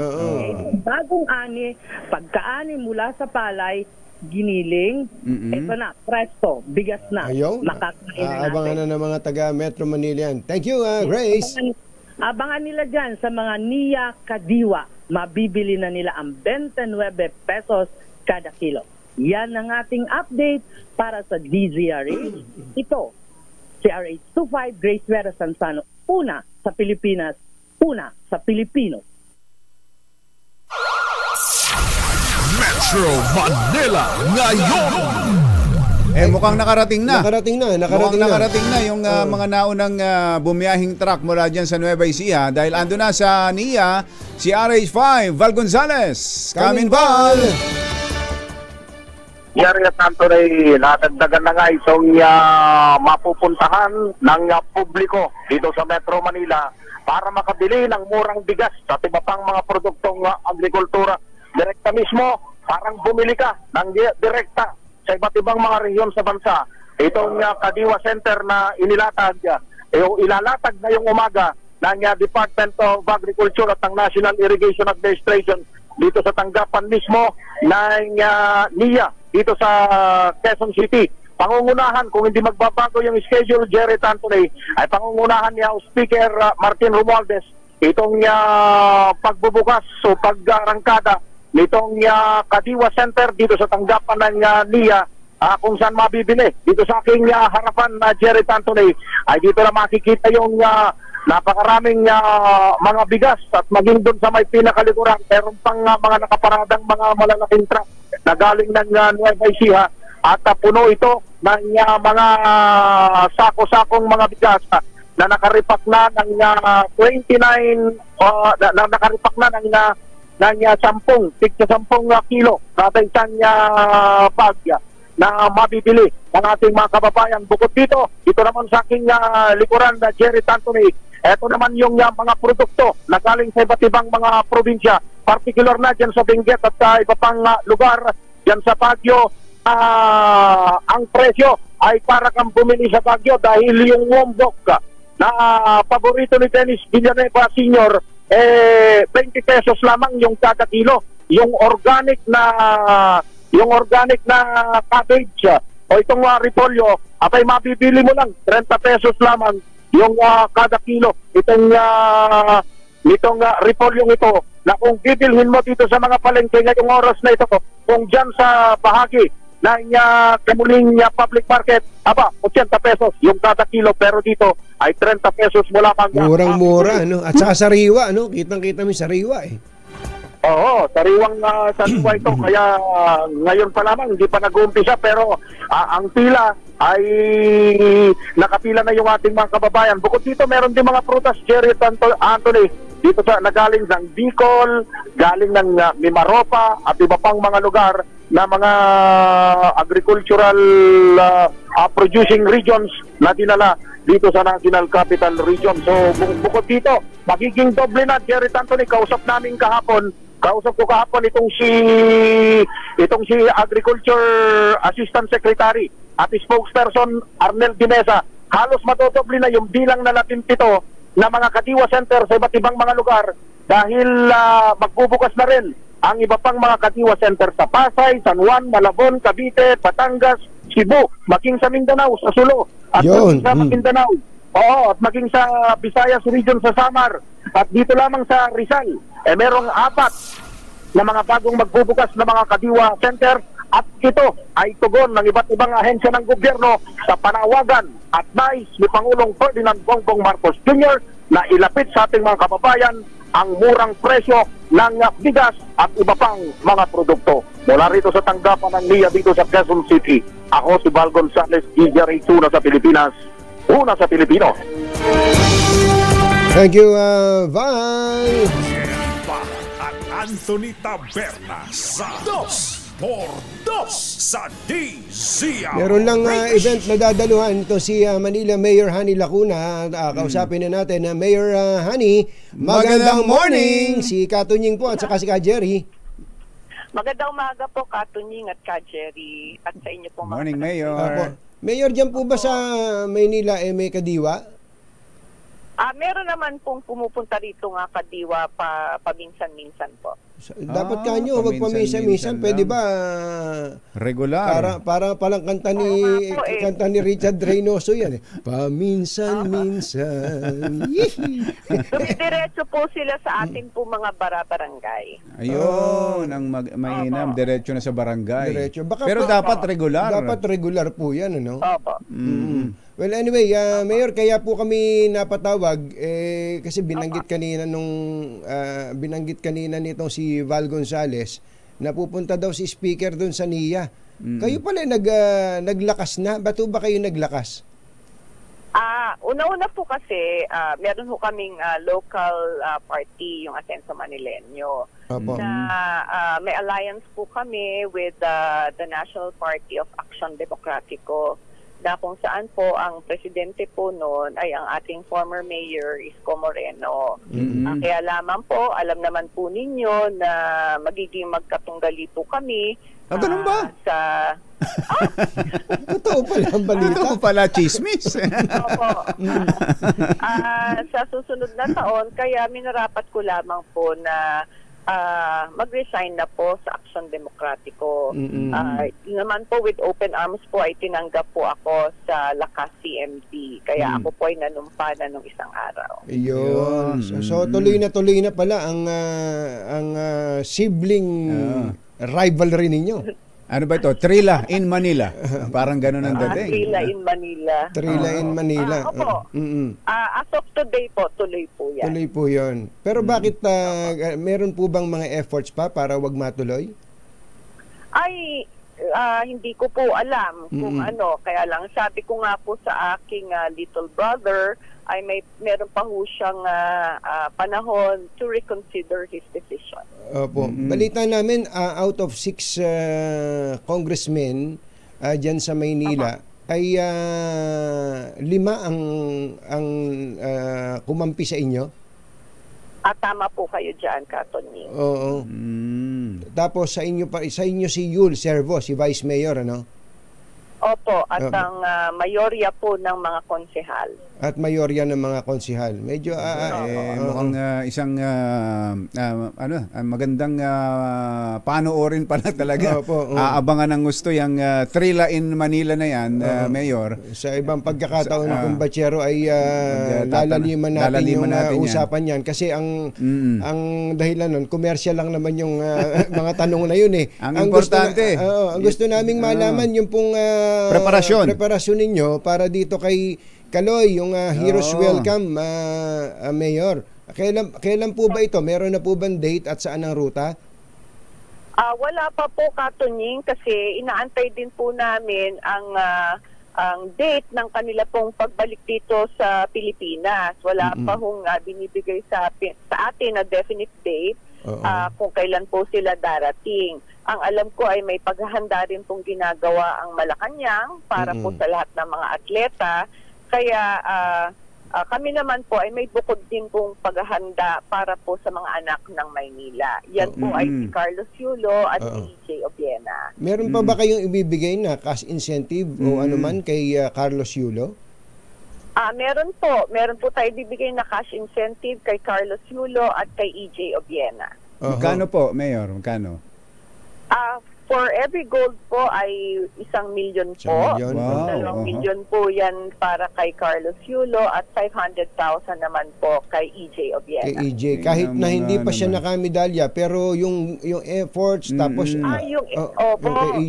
[SPEAKER 14] Bagong ani, pagkaani mula sa palay, giniling, ito na, presto, bigas na.
[SPEAKER 3] Ayun,
[SPEAKER 14] makakain na
[SPEAKER 3] abangan na ng mga taga Metro Manila yan. Thank you, Grace.
[SPEAKER 14] Abangan nila dyan sa mga NIA Kadiwa, mabibili na nila ang 29 pesos kada kilo. Yan ang ating update para sa DZRH. Ito, si RH25 Grace Vera Sansano, una sa Pilipinas, una sa Pilipino.
[SPEAKER 5] Metro Manila ngayon.
[SPEAKER 4] Mukhang nakarating na. Mukhang
[SPEAKER 3] na.
[SPEAKER 4] nakarating na yung mga naunang bumiyahing truck mula dyan sa Nueva Ecija dahil ando na sa NIA si RH5 Val Gonzales. Kamin Val!
[SPEAKER 10] Yari at tanto ay natagdagan na nga itong mapupuntahan ng publiko dito sa Metro Manila para makabili ng murang bigas at iba pang mga produktong agrikultura. Direkta mismo, parang bumili ka ng direkta sa iba't ibang mga rehiyon sa bansa. Itong Kadiwa Center na inilatag, ilalatag na yung umaga ng Department of Agriculture at ng National Irrigation Administration dito sa tanggapan mismo ng NIA dito sa Quezon City. Pangungunahan, kung hindi magbabago yung schedule, Jerry Tantonay, ay pangungunahan niya Speaker Martin Romualdez itong pagbubukas o pag-arangkada nitong Kadiwa Center dito sa tanggapan ng NIA kung saan mabibili. Dito sa aking harapan na Jerry Tantonay ay dito na makikita yung napakaraming mga bigas at maging doon sa may pinakalikuran meron pang mga nakaparadang mga malalaking truck na galing ng Nueva Ecija at puno ito ng mga sako-sakong mga bigas na nakaripak na ng 29 na nakaripak na ng 10 kilo kada isang bag na mabibili ng ating mga kababayan. Bukod dito naman sa aking likuran na Jerry Tantonay, ito naman yung mga produkto na galing sa iba't ibang mga probinsya, particular na dyan sa Benguet at iba pang lugar dyan sa Baguio. Ang presyo ay para kang bumili sa Baguio dahil yung wombok na paborito ni Dennis Villanueva Sr. 20 pesos lamang yung kada kilo. Yung organic na cabbage o itong repolyo ay mabibili mo lang 30 pesos lamang yung kada kilo. Itong repolyong ito na kung bibilhin mo dito sa mga palengke ngayong oras na ito, kung dyan sa bahagi ng Kamuling public market, 80 pesos yung kada kilo, pero dito ay 30 pesos mo lamang.
[SPEAKER 3] Murang-mura, no? At saka sariwa, no? Kitang-kita mo yung sariwa, eh.
[SPEAKER 10] Oo, sariwang sariwa ito. Kaya ngayon pa lamang, hindi pa nag-uumpisa, pero ang pila ay nakapila na yung ating mga kababayan. Bukod dito, meron din mga prutas, Jerry Anthony, dito sa nagaling ng Bicol, galing ng Mimaropa at iba pang mga lugar na mga agricultural producing regions na dinala dito sa National Capital Region. So bukod dito, magiging doble na, Jerry Anthony. Kausap ko kahapon itong si Agriculture Assistant Secretary at spokesperson Arnel Dimesa. Halos madodoble na yung bilang na 17 na mga Kadiwa Center sa iba't ibang mga lugar dahil magbubukas na rin ang iba pang mga Kadiwa Center sa Pasay, San Juan, Malabon, Cavite, Batangas, Cebu, maging sa Mindanao, sa Sulo, at maging sa Mindanao. Oo, at maging sa Visayas Region sa Samar. At dito lamang sa Rizal, merong 4 na mga bagong magbubukas na mga Kadiwa Center. At ito ay tugon ng iba't ibang ahensya ng gobyerno sa panawagan at nais ni Pangulong Ferdinand Bongbong Marcos Jr. na ilapit sa ating mga kababayan ang murang presyo ng bigas at iba pang mga produkto. Mula rito sa tanggapan ng NIA dito sa Quezon City, ako si Val Gonzales, DJR8, una sa Pilipinas, una sa Pilipino.
[SPEAKER 3] Thank you, Val.
[SPEAKER 5] At Anthony Taberna sa 2x2 sa DZRH.
[SPEAKER 3] Meron lang event na dadaluhan ito si Manila Mayor Hani Lacuna. Kausapin na natin na Mayor Hani. Magandang morning! Si Katunying po at saka si Ka Jerry.
[SPEAKER 15] Magandang umaga po, Katunying at Ka Jerry, at sa inyo po.
[SPEAKER 4] Morning, Mayor.
[SPEAKER 3] Mayor, dyan po ba sa Maynila may Kadiwa?
[SPEAKER 15] Meron naman pong pumupunta rito nga Kadiwa paminsan-minsan po.
[SPEAKER 3] Dapat kanyo, wag paminsan-minsan. Pwede ba
[SPEAKER 4] regular?
[SPEAKER 3] Para palang kanta ni Richard Reynoso yan. Paminsan-minsan.
[SPEAKER 15] Diretso po sila sa ating po mga barangay.
[SPEAKER 4] Ayun, ang mainam, diretso na sa barangay.
[SPEAKER 3] Diretso.
[SPEAKER 4] Pero dapat regular.
[SPEAKER 3] Dapat regular po yan, ano?
[SPEAKER 15] Opo.
[SPEAKER 3] Well, anyway, Mayor, kaya po kami napatawag kasi binanggit kanina nitong si Val Gonzales napupunta daw si speaker doon sa NIA. Kayo pala naglakas na. Ba't ba kayo naglakas?
[SPEAKER 15] Una-una po kasi, meron ho kaming local party, yung Asenso Manileño, na may alliance po kami with the National Party of Action Democratico, na kung saan po ang presidente po noon ay ang ating former mayor, Isko Moreno. Kaya lamang po, alam naman po ninyo na magiging magkatunggali po kami.
[SPEAKER 4] Ganun ba?
[SPEAKER 3] Totoo pala ang balita.
[SPEAKER 4] Totoo pala, chismis.
[SPEAKER 15] Opo. Sa susunod na taon, kaya minarapat ko lamang po na mag-resign na po sa Action Democratico. Naman po with open arms po ay tinanggap po ako sa Lakas CMD. Kaya ako po ay nanumpa na nung isang araw.
[SPEAKER 3] Yun. So tuloy na pala ang sibling rivalry ninyo.
[SPEAKER 4] Ano ba ito? Trila in Manila. Parang ganun ang dating.
[SPEAKER 15] Trila in Manila.
[SPEAKER 3] Trila in Manila.
[SPEAKER 15] Opo. As of today po, tuloy po yan.
[SPEAKER 3] Tuloy po yun. Pero bakit meron po bang mga efforts pa para wag matuloy?
[SPEAKER 15] Ay, hindi ko po alam kung ano. Kaya lang, sabi ko nga po sa aking little brother, ay meron pa ho siyang panahon to reconsider his decision.
[SPEAKER 3] Opo. Balita namin, out of 6 congressmen dyan sa Maynila, ay 5 ang kumampi sa inyo?
[SPEAKER 15] Tama po kayo dyan, Katony.
[SPEAKER 3] Oo. Tapos sa inyo si Yul Servo, si Vice Mayor, ano?
[SPEAKER 15] Opo, at ang mayorya po ng mga konsehal.
[SPEAKER 3] At mayorya ng mga konsehal. Medyo
[SPEAKER 4] mukhang isang magandang panoorin pala talaga. Aabangan ng gusto yung Trila in Manila na yan, Mayor.
[SPEAKER 3] Sa ibang pagkakataon ng kumbatsero ay lalaliman natin yung usapan yan. Kasi ang dahilan nun, commercial lang naman yung mga tanong na yun eh.
[SPEAKER 4] Ang importante.
[SPEAKER 3] Ang gusto naming malaman yung pong preparasyon ninyo para dito kay Kaloy, yung Heroes Welcome, Mayor. Kailan po ba ito? Meron na po bang date at saan ang ruta?
[SPEAKER 15] Wala pa po, Katunying, kasi inaantay din po namin ang date ng kanila pong pagbalik dito sa Pilipinas. Wala pa hong binibigay sa atin na definite date kung kailan po sila darating. Ang alam ko ay may paghahanda rin pong ginagawa ang Malacanang para po sa lahat ng mga atleta. Kaya kami naman po ay may bukod din pong paghahanda para po sa mga anak ng Maynila. Yan po ay si Carlos Yulo at si EJ Obiena.
[SPEAKER 3] Meron pa ba kayong ibibigay na cash incentive o anuman kay Carlos Yulo?
[SPEAKER 15] Meron po. Meron po tayo bibigay na cash incentive kay Carlos Yulo at kay EJ Obiena.
[SPEAKER 4] Magkano po, Mayor? Magkano?
[SPEAKER 15] For every gold po ay 1 million po. 2 million po yan para kay Carlos Yulo at 500,000 naman po kay EJ Obiena.
[SPEAKER 3] Kay EJ. Kahit na hindi pa siya nakamedalya, pero yung efforts, tapos
[SPEAKER 15] kay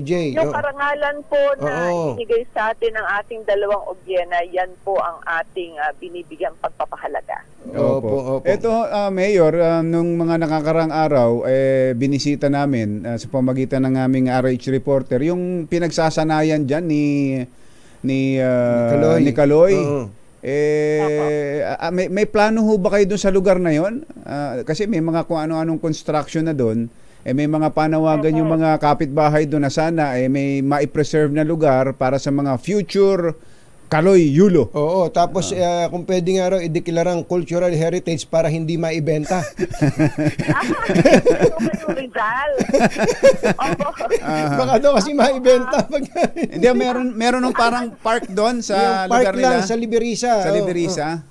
[SPEAKER 3] EJ.
[SPEAKER 15] Yung karangalan po na binigay sa atin ng ating dalawang Obiena, yan po ang ating binibigyan pagpapahalaga.
[SPEAKER 4] Opo. Ito, Mayor, nung mga nakakarang araw, binisita namin sa pamagitan ng aming RH reporter, yung pinagsasanayan dyan ni Kaloy. May plano ho ba kayo doon sa lugar na yon? Kasi may mga kung ano-anong construction na doon. May mga panawagan yung mga kapitbahay doon na sana may ma-preserve na lugar para sa mga future Kaloy Yulo.
[SPEAKER 3] Oo, tapos kung pwede nga raw ideklarang cultural heritage para hindi maibenta. Baka daw kasi maibenta.
[SPEAKER 4] Hindi, meron ng parang park doon sa lugar nila.
[SPEAKER 3] Park lang sa Liberisa.
[SPEAKER 4] Sa Liberisa?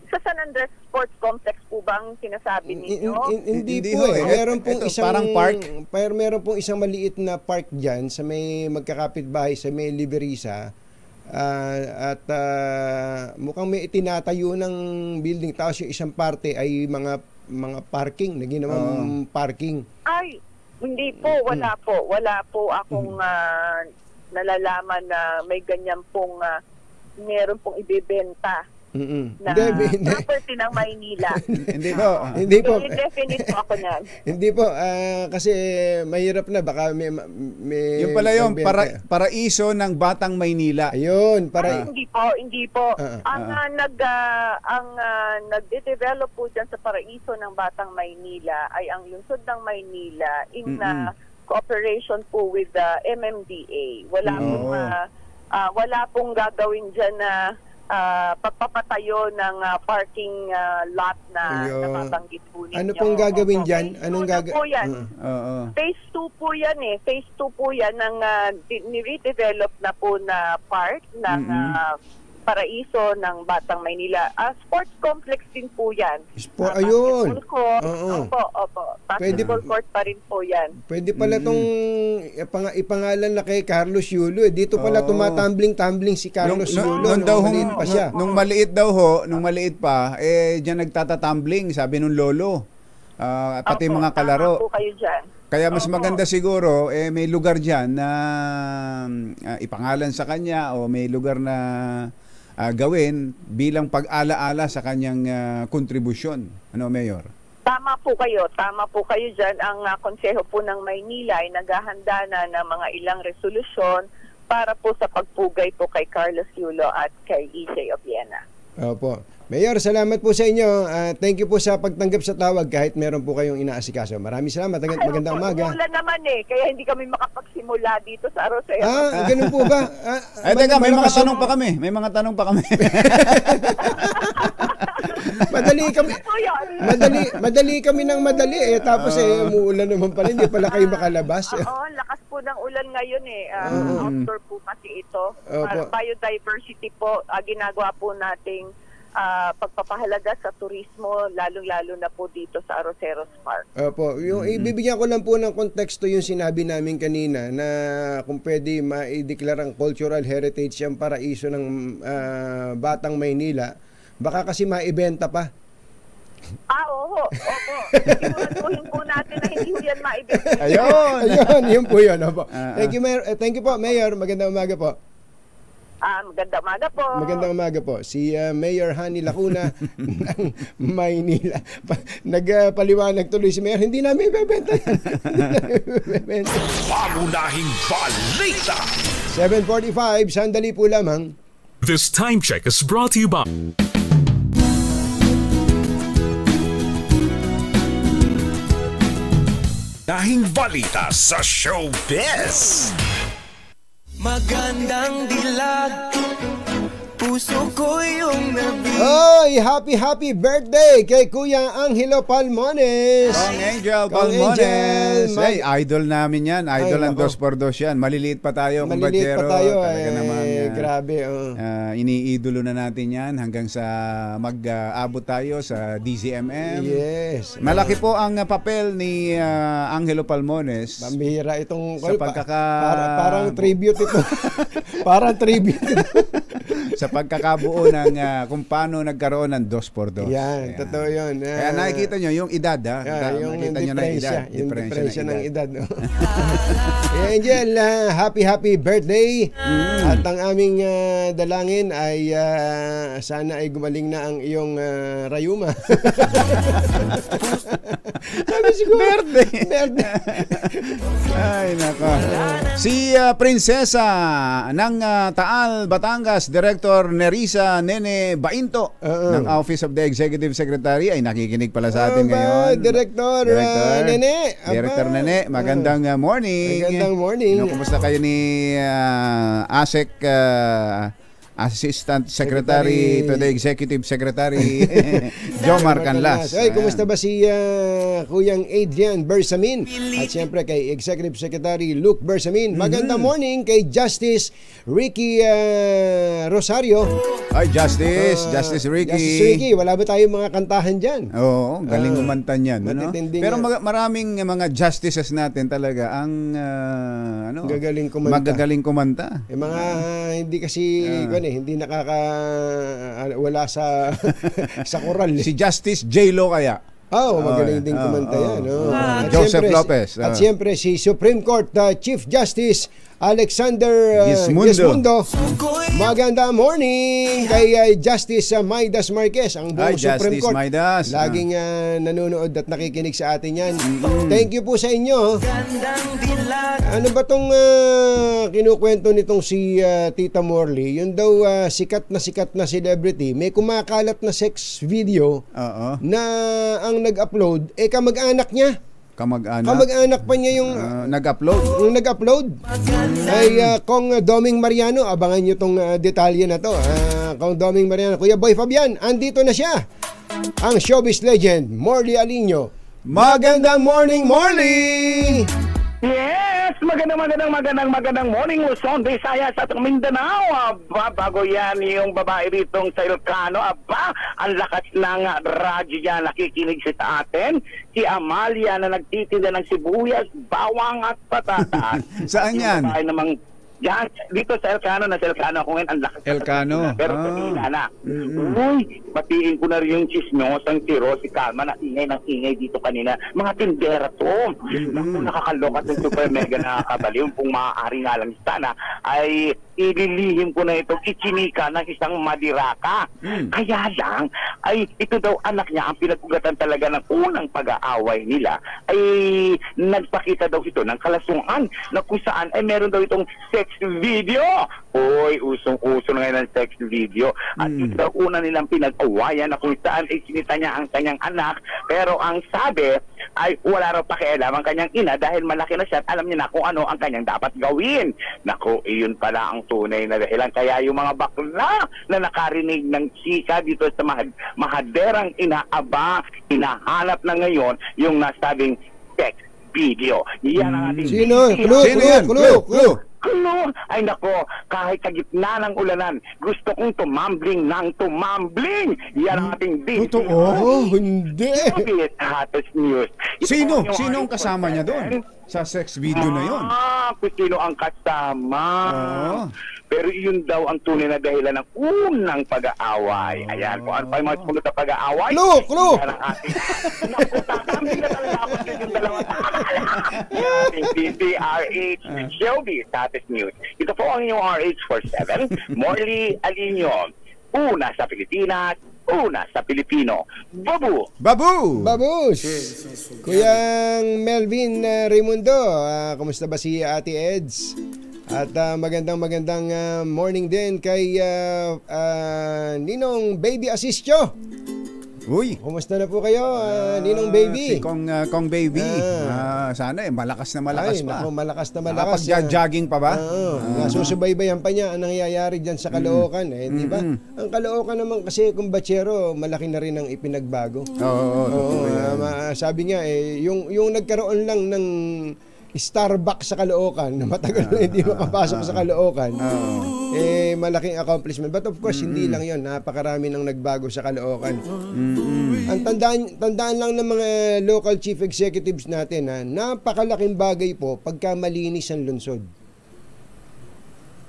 [SPEAKER 15] Sa San Andres Sports Complex po bang sinasabi ninyo?
[SPEAKER 3] Hindi po eh. Meron pong isang
[SPEAKER 4] parang park.
[SPEAKER 3] Meron pong isang maliit na park diyan sa may magkakapitbahay sa may Liberisa. At mukhang may itinatayo ng building, tapos yung isang parte ay mga parking, na ginawang parking.
[SPEAKER 15] Ay, hindi po, wala po akong nalalaman na may ganyan pong meron pong ibebenta na property ng Maynila.
[SPEAKER 4] Hindi po.
[SPEAKER 3] Hindi po.
[SPEAKER 15] Definite po ako niyan.
[SPEAKER 3] Hindi po, kasi mahirap na, baka may
[SPEAKER 4] yung pala yung paraiso ng Batang Maynila.
[SPEAKER 3] Ayun,
[SPEAKER 15] hindi po. Ang nagde-develop po dyan sa paraiso ng Batang Maynila ay ang lungsod ng Maynila in cooperation po with the MMDA. Wala pong gagawin dyan na pagpapatayo ng parking lot na nababanggit po ninyo.
[SPEAKER 3] Ano pong gagawin dyan? Anong
[SPEAKER 15] gagawin? Phase 2 po yan eh. Phase 2 po yan ng ni-redevelop na po na park ng paraiso ng Batang Maynila. Sports complex din po yan.
[SPEAKER 3] Ayun.
[SPEAKER 15] Opo. Basketball court pa rin po yan.
[SPEAKER 3] Pwede pala itong ipangalan na kay Carlos Yulo. Dito pala tumatambling-tambling si Carlos Yulo. Maliit pa siya.
[SPEAKER 4] Nung maliit pa, diyan nagtatatumbling, sabi nung lolo. Pati mga kalaro.
[SPEAKER 15] Po kayo dyan.
[SPEAKER 4] Kaya mas maganda siguro, may lugar dyan na ipangalan sa kanya o may lugar na gawin bilang pag-alaala sa kanyang kontribusyon. Ano, Mayor?
[SPEAKER 15] Tama po kayo dyan. Ang Konseho po ng Maynila ay naghahanda na ng mga ilang resolusyon para po sa pagpugay po kay Carlos Yulo at kay EJ Obiena.
[SPEAKER 3] Opo. Mayor, salamat po sa inyo. Thank you po sa pagtanggap sa tawag kahit meron po kayong inaasikaso. Maraming salamat. Magandang umaga.
[SPEAKER 15] Umulan naman kaya hindi kami makapagsimula dito sa Arroceros.
[SPEAKER 3] Ganun po ba?
[SPEAKER 4] Teka, may mga tanong pa kami.
[SPEAKER 3] Madali kami ng madali tapos umuulan naman pala, hindi pala kayo makalabas.
[SPEAKER 15] Oo, lakas po ng ulan ngayon outdoor po kasi ito. Biodiversity po, ginagawa po nating pagpapahalaga sa turismo, lalong-lalo na po dito sa Arroceros Park.
[SPEAKER 3] Opo, yung ibibigyan ko lang po ng konteksto yung sinabi namin kanina na kung pwede ma-declare ang cultural heritage yung paraiso ng Batang Maynila, baka kasi maibenta pa.
[SPEAKER 15] Opo. Siguraduhin po natin na hindi yan maibenta.
[SPEAKER 3] Ayun, yun po yun. Opo. Thank you po, Mayor. Magandang umaga po.
[SPEAKER 15] Magandang umaga po.
[SPEAKER 3] Magandang umaga po. Si Mayor Hani Lacuna ng Maynila. Nagpaliwanag tuloy si Mayor, hindi namin ibebenta yan.
[SPEAKER 5] Pangunahing balita.
[SPEAKER 3] 7:45, sandali po lamang.
[SPEAKER 5] This time check is brought to you by Nahing balita sa showbiz.
[SPEAKER 16] Magandang dilag, puso ko yung nabig.
[SPEAKER 3] Oy, happy birthday kay Kuya Angelo Palmones.
[SPEAKER 4] Kong Angel Palmones. Idol namin yan. Idol ang 2x2 yan. Maliliit pa tayo.
[SPEAKER 3] Maliliit pa tayo. Grabe.
[SPEAKER 4] Iniidolo na natin yan hanggang sa mag-abot tayo sa DZMM.
[SPEAKER 3] Yes.
[SPEAKER 4] Malaki po ang papel ni Angelo Palmones.
[SPEAKER 3] Pambihira itong
[SPEAKER 4] sa
[SPEAKER 3] parang tribute ito. Parang tribute ito.
[SPEAKER 4] Sa pagkakabuo ng kung paano nagkaroon ng 2x2.
[SPEAKER 3] Yan, totoo yun.
[SPEAKER 4] Kaya nakikita nyo yung edad,
[SPEAKER 3] yung
[SPEAKER 4] nakikita nyo ng edad.
[SPEAKER 3] Yung diferensya ng edad. Angel, happy birthday. At ang aming dalangin ay sana ay gumaling na ang iyong rayuma. Sabi siguro. Birthday.
[SPEAKER 4] Ay, nako. Si Prinsesa ng Taal, Batangas, Director Nerissa Nene Bainto ng Office of the Executive Secretary ay nakikinig pala sa atin ngayon.
[SPEAKER 3] Director Nene.
[SPEAKER 4] Director Nene, magandang morning.
[SPEAKER 3] Magandang morning.
[SPEAKER 4] Kumusta kayo ni ASEC Assistant Secretary to the Executive Secretary Jomar Canlas.
[SPEAKER 3] Ay, kumusta ba si Kuyang Adrian Bersamin? At siyempre kay Executive Secretary Luke Bersamin. Magandang morning kay Justice Ricky Rosario.
[SPEAKER 4] Ay, Justice Ricky.
[SPEAKER 3] Justice Ricky, wala ba tayong mga kantahan dyan?
[SPEAKER 4] Oo, galing kumanta niyan. Pero maraming mga justices natin talaga ang magagaling kumanta.
[SPEAKER 3] Mga hindi kasi hindi wala sa koral.
[SPEAKER 4] Si Justice J-Lo kaya.
[SPEAKER 3] Magaling din kumanta yan.
[SPEAKER 4] Joseph Lopez.
[SPEAKER 3] At siyempre si Supreme Court Chief Justice Alexander Gismundo. Magandang morning kay Justice Maidas Marquez, ang buong Supreme Court.
[SPEAKER 4] Maidas.
[SPEAKER 3] Laging nanonood at nakikinig sa atin yan. Thank you po sa inyo. Ano ba tong kinukwento nitong si Tita Morley? Yun daw sikat na celebrity. May kumakalat na sex video na ang nag-upload kamag-anak niya. Kamag-anak pa niya yung nag-upload ay Kong Doming Mariano. Abangan nyo tong detalye na to. Kong Doming Mariano, Kuya Boy Fabian, andito na siya, ang showbiz legend Morley Alinio. Magandang morning, Morley!
[SPEAKER 10] Yes! Magandang morning, Luzon, Visayas at Mindanao. Aba, bago yan yung babae ritong sa Ilocano. Aba, ang lakas ng radyo yan. Nakikinig sa atin. Si Amalia na nagtitinda ng sibuyas, bawang at patatas.
[SPEAKER 4] Saan yan?
[SPEAKER 10] Yan, dito sa Elcano, ako ngayon, ang lakas.
[SPEAKER 4] Elcano?
[SPEAKER 10] Pero pagkila na. Uy, batiin ko na rin yung chismosang si Rosie Calma na ingay dito kanina. Mga tindera to. Naku, nakakalokat ng super mega nakakabaliw. Kung maaari nga lang sana, ay ililihim ko na itong ichinika ng isang madiraka. Kaya lang, ay ito daw anak niya, ang pinagugatan talaga ng unang pag-aaway nila, ay nagpakita daw ito ng kalasungan na kung saan ay meron daw itong sex video. Hoy, usong-uso na ngayon ng sex video. At ito daw una nilang pinag-awayan na kung saan ay sinita niya ang kanyang anak. Pero ang sabi ay wala raw pakialam ang kanyang ina dahil malaki na siya at alam niya na kung ano ang kanyang dapat gawin. Naku, iyon pala ang tunay na dahilan. Kaya yung mga bakla na nakarinig ng chika dito sa mahaderang inaaba, hinahanap na ngayon yung nasabing sex video. Yan ang ating...
[SPEAKER 3] Sino yan? Clue!
[SPEAKER 10] Ay nako, kahit sa gitna ng ulanan, gusto kong tumambling ng tumambling. Yan ang ating
[SPEAKER 3] Totoo? Hindi.
[SPEAKER 10] Hottest news.
[SPEAKER 4] Sino ang kasama niya doon? Sa sex video na yun?
[SPEAKER 10] Kung sino ang kasama. Pero yun daw ang tunay na dahilan ng unang pag-aaway. Ayan, kung ano pa yung mga sunod na pag-aaway.
[SPEAKER 3] Clue!
[SPEAKER 10] Yan ang ating... Naku, tatambing na talaga ako yung dalawa. Yan ating DZRH Showbiz Hottest News. Ito po ang inyong RH47, Morley Alinio. Una sa Pilipinas, una sa Pilipino.
[SPEAKER 3] Babus! Kuyang Melvin Raimundo, kumusta ba si Ate Eds? At magandang morning din kay Ninong Baby Asistyo.
[SPEAKER 4] Uy,
[SPEAKER 3] kumusta na po kayo, Ninong Baby?
[SPEAKER 4] Si Kong Baby. Sana malakas na malakas pa.
[SPEAKER 3] Naku, malakas na malakas.
[SPEAKER 4] Nakapag-jogging pa ba?
[SPEAKER 3] Nasusubaybayan pa niya ang nangyayari diyan sa Caloocan, di ba? Ang Caloocan naman kasi kung batsero, malaki na rin ang ipinagbago. Sabi niya yung nagkaroon lang ng Starbucks sa Caloocan na matagal na hindi makapasok sa Caloocan, malaking accomplishment. But of course, hindi lang yon, napakarami nang nagbago sa Caloocan. Ang tandaan lang ng mga local chief executives natin, napakalaking bagay po pagka malinis ang lungsod.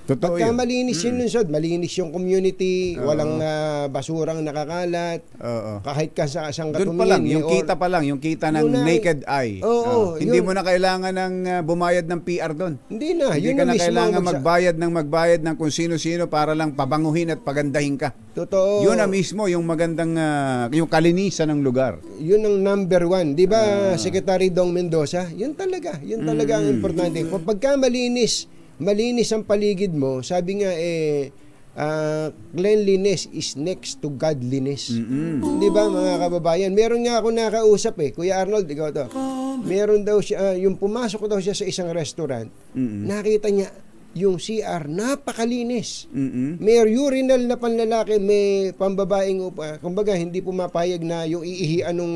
[SPEAKER 4] Totoo
[SPEAKER 3] pagka
[SPEAKER 4] yun.
[SPEAKER 3] malinis yung lungsod, malinis yung community, walang basurang nakakalat, kahit ka sa isang katumingin.
[SPEAKER 4] Doon pa lang, yung kita ng naked eye. Hindi mo na kailangan ng bumayad ng PR doon.
[SPEAKER 3] Hindi na.
[SPEAKER 4] Hindi ka na kailangan magbayad ng kung sino-sino para lang pabanguhin at pagandahin ka.
[SPEAKER 3] Totoo.
[SPEAKER 4] Yun na mismo yung magandang, yung kalinisan ng lugar.
[SPEAKER 3] Yun ang number one. Di ba, Secretary Dong Mendoza? Yun talaga ang importante. Pagka malinis ang paligid mo, sabi nga cleanliness is next to godliness. Di ba, mga kababayan? Meron nga ako nakausap Kuya Arnold, ikaw to. Meron daw siya, yung pumasok daw siya sa isang restaurant, nakita niya yung CR, napakalinis. May urinal na panlalaki, may pambabaeng upa. Kumbaga, hindi pumapayag na yung iihian nung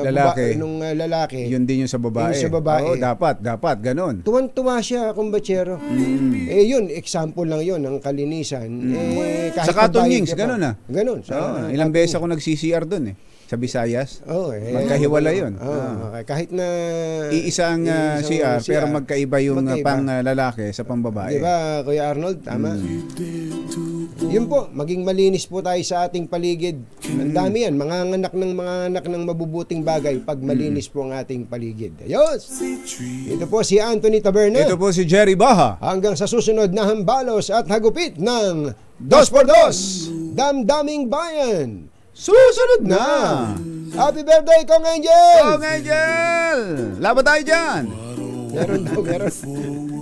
[SPEAKER 3] lalaki.
[SPEAKER 4] Yun din yung sa babae. Oo, dapat, ganun.
[SPEAKER 3] Tuwan-tuwa siya, kumbatsero. Yun, example lang yun, ng kalinisan. Kahit
[SPEAKER 4] sa Cotton Wings, ganun
[SPEAKER 3] Ganun.
[SPEAKER 4] Ilang beses ako nag-CCR dun sa Visayas. Magkahiwala yun.
[SPEAKER 3] Kahit na
[SPEAKER 4] iisang CR, pero magkaiba yung pang lalaki sa pang babae.
[SPEAKER 3] Di ba, Kuya Arnold? Tama. Yun po, maging malinis po tayo sa ating paligid. Ang dami yan, mga anak ng mabubuting bagay pag malinis po ang ating paligid. Ayos! Ito po si Anthony Taberna.
[SPEAKER 4] Ito po si Jerry Baha.
[SPEAKER 3] Hanggang sa susunod na hambalos at hagupit ng 2x2 Damdaming Bayan. Susunod na! Happy birthday, Kong Angel!
[SPEAKER 4] Kong Angel! Laban tayo dyan!
[SPEAKER 3] Meron daw, meron.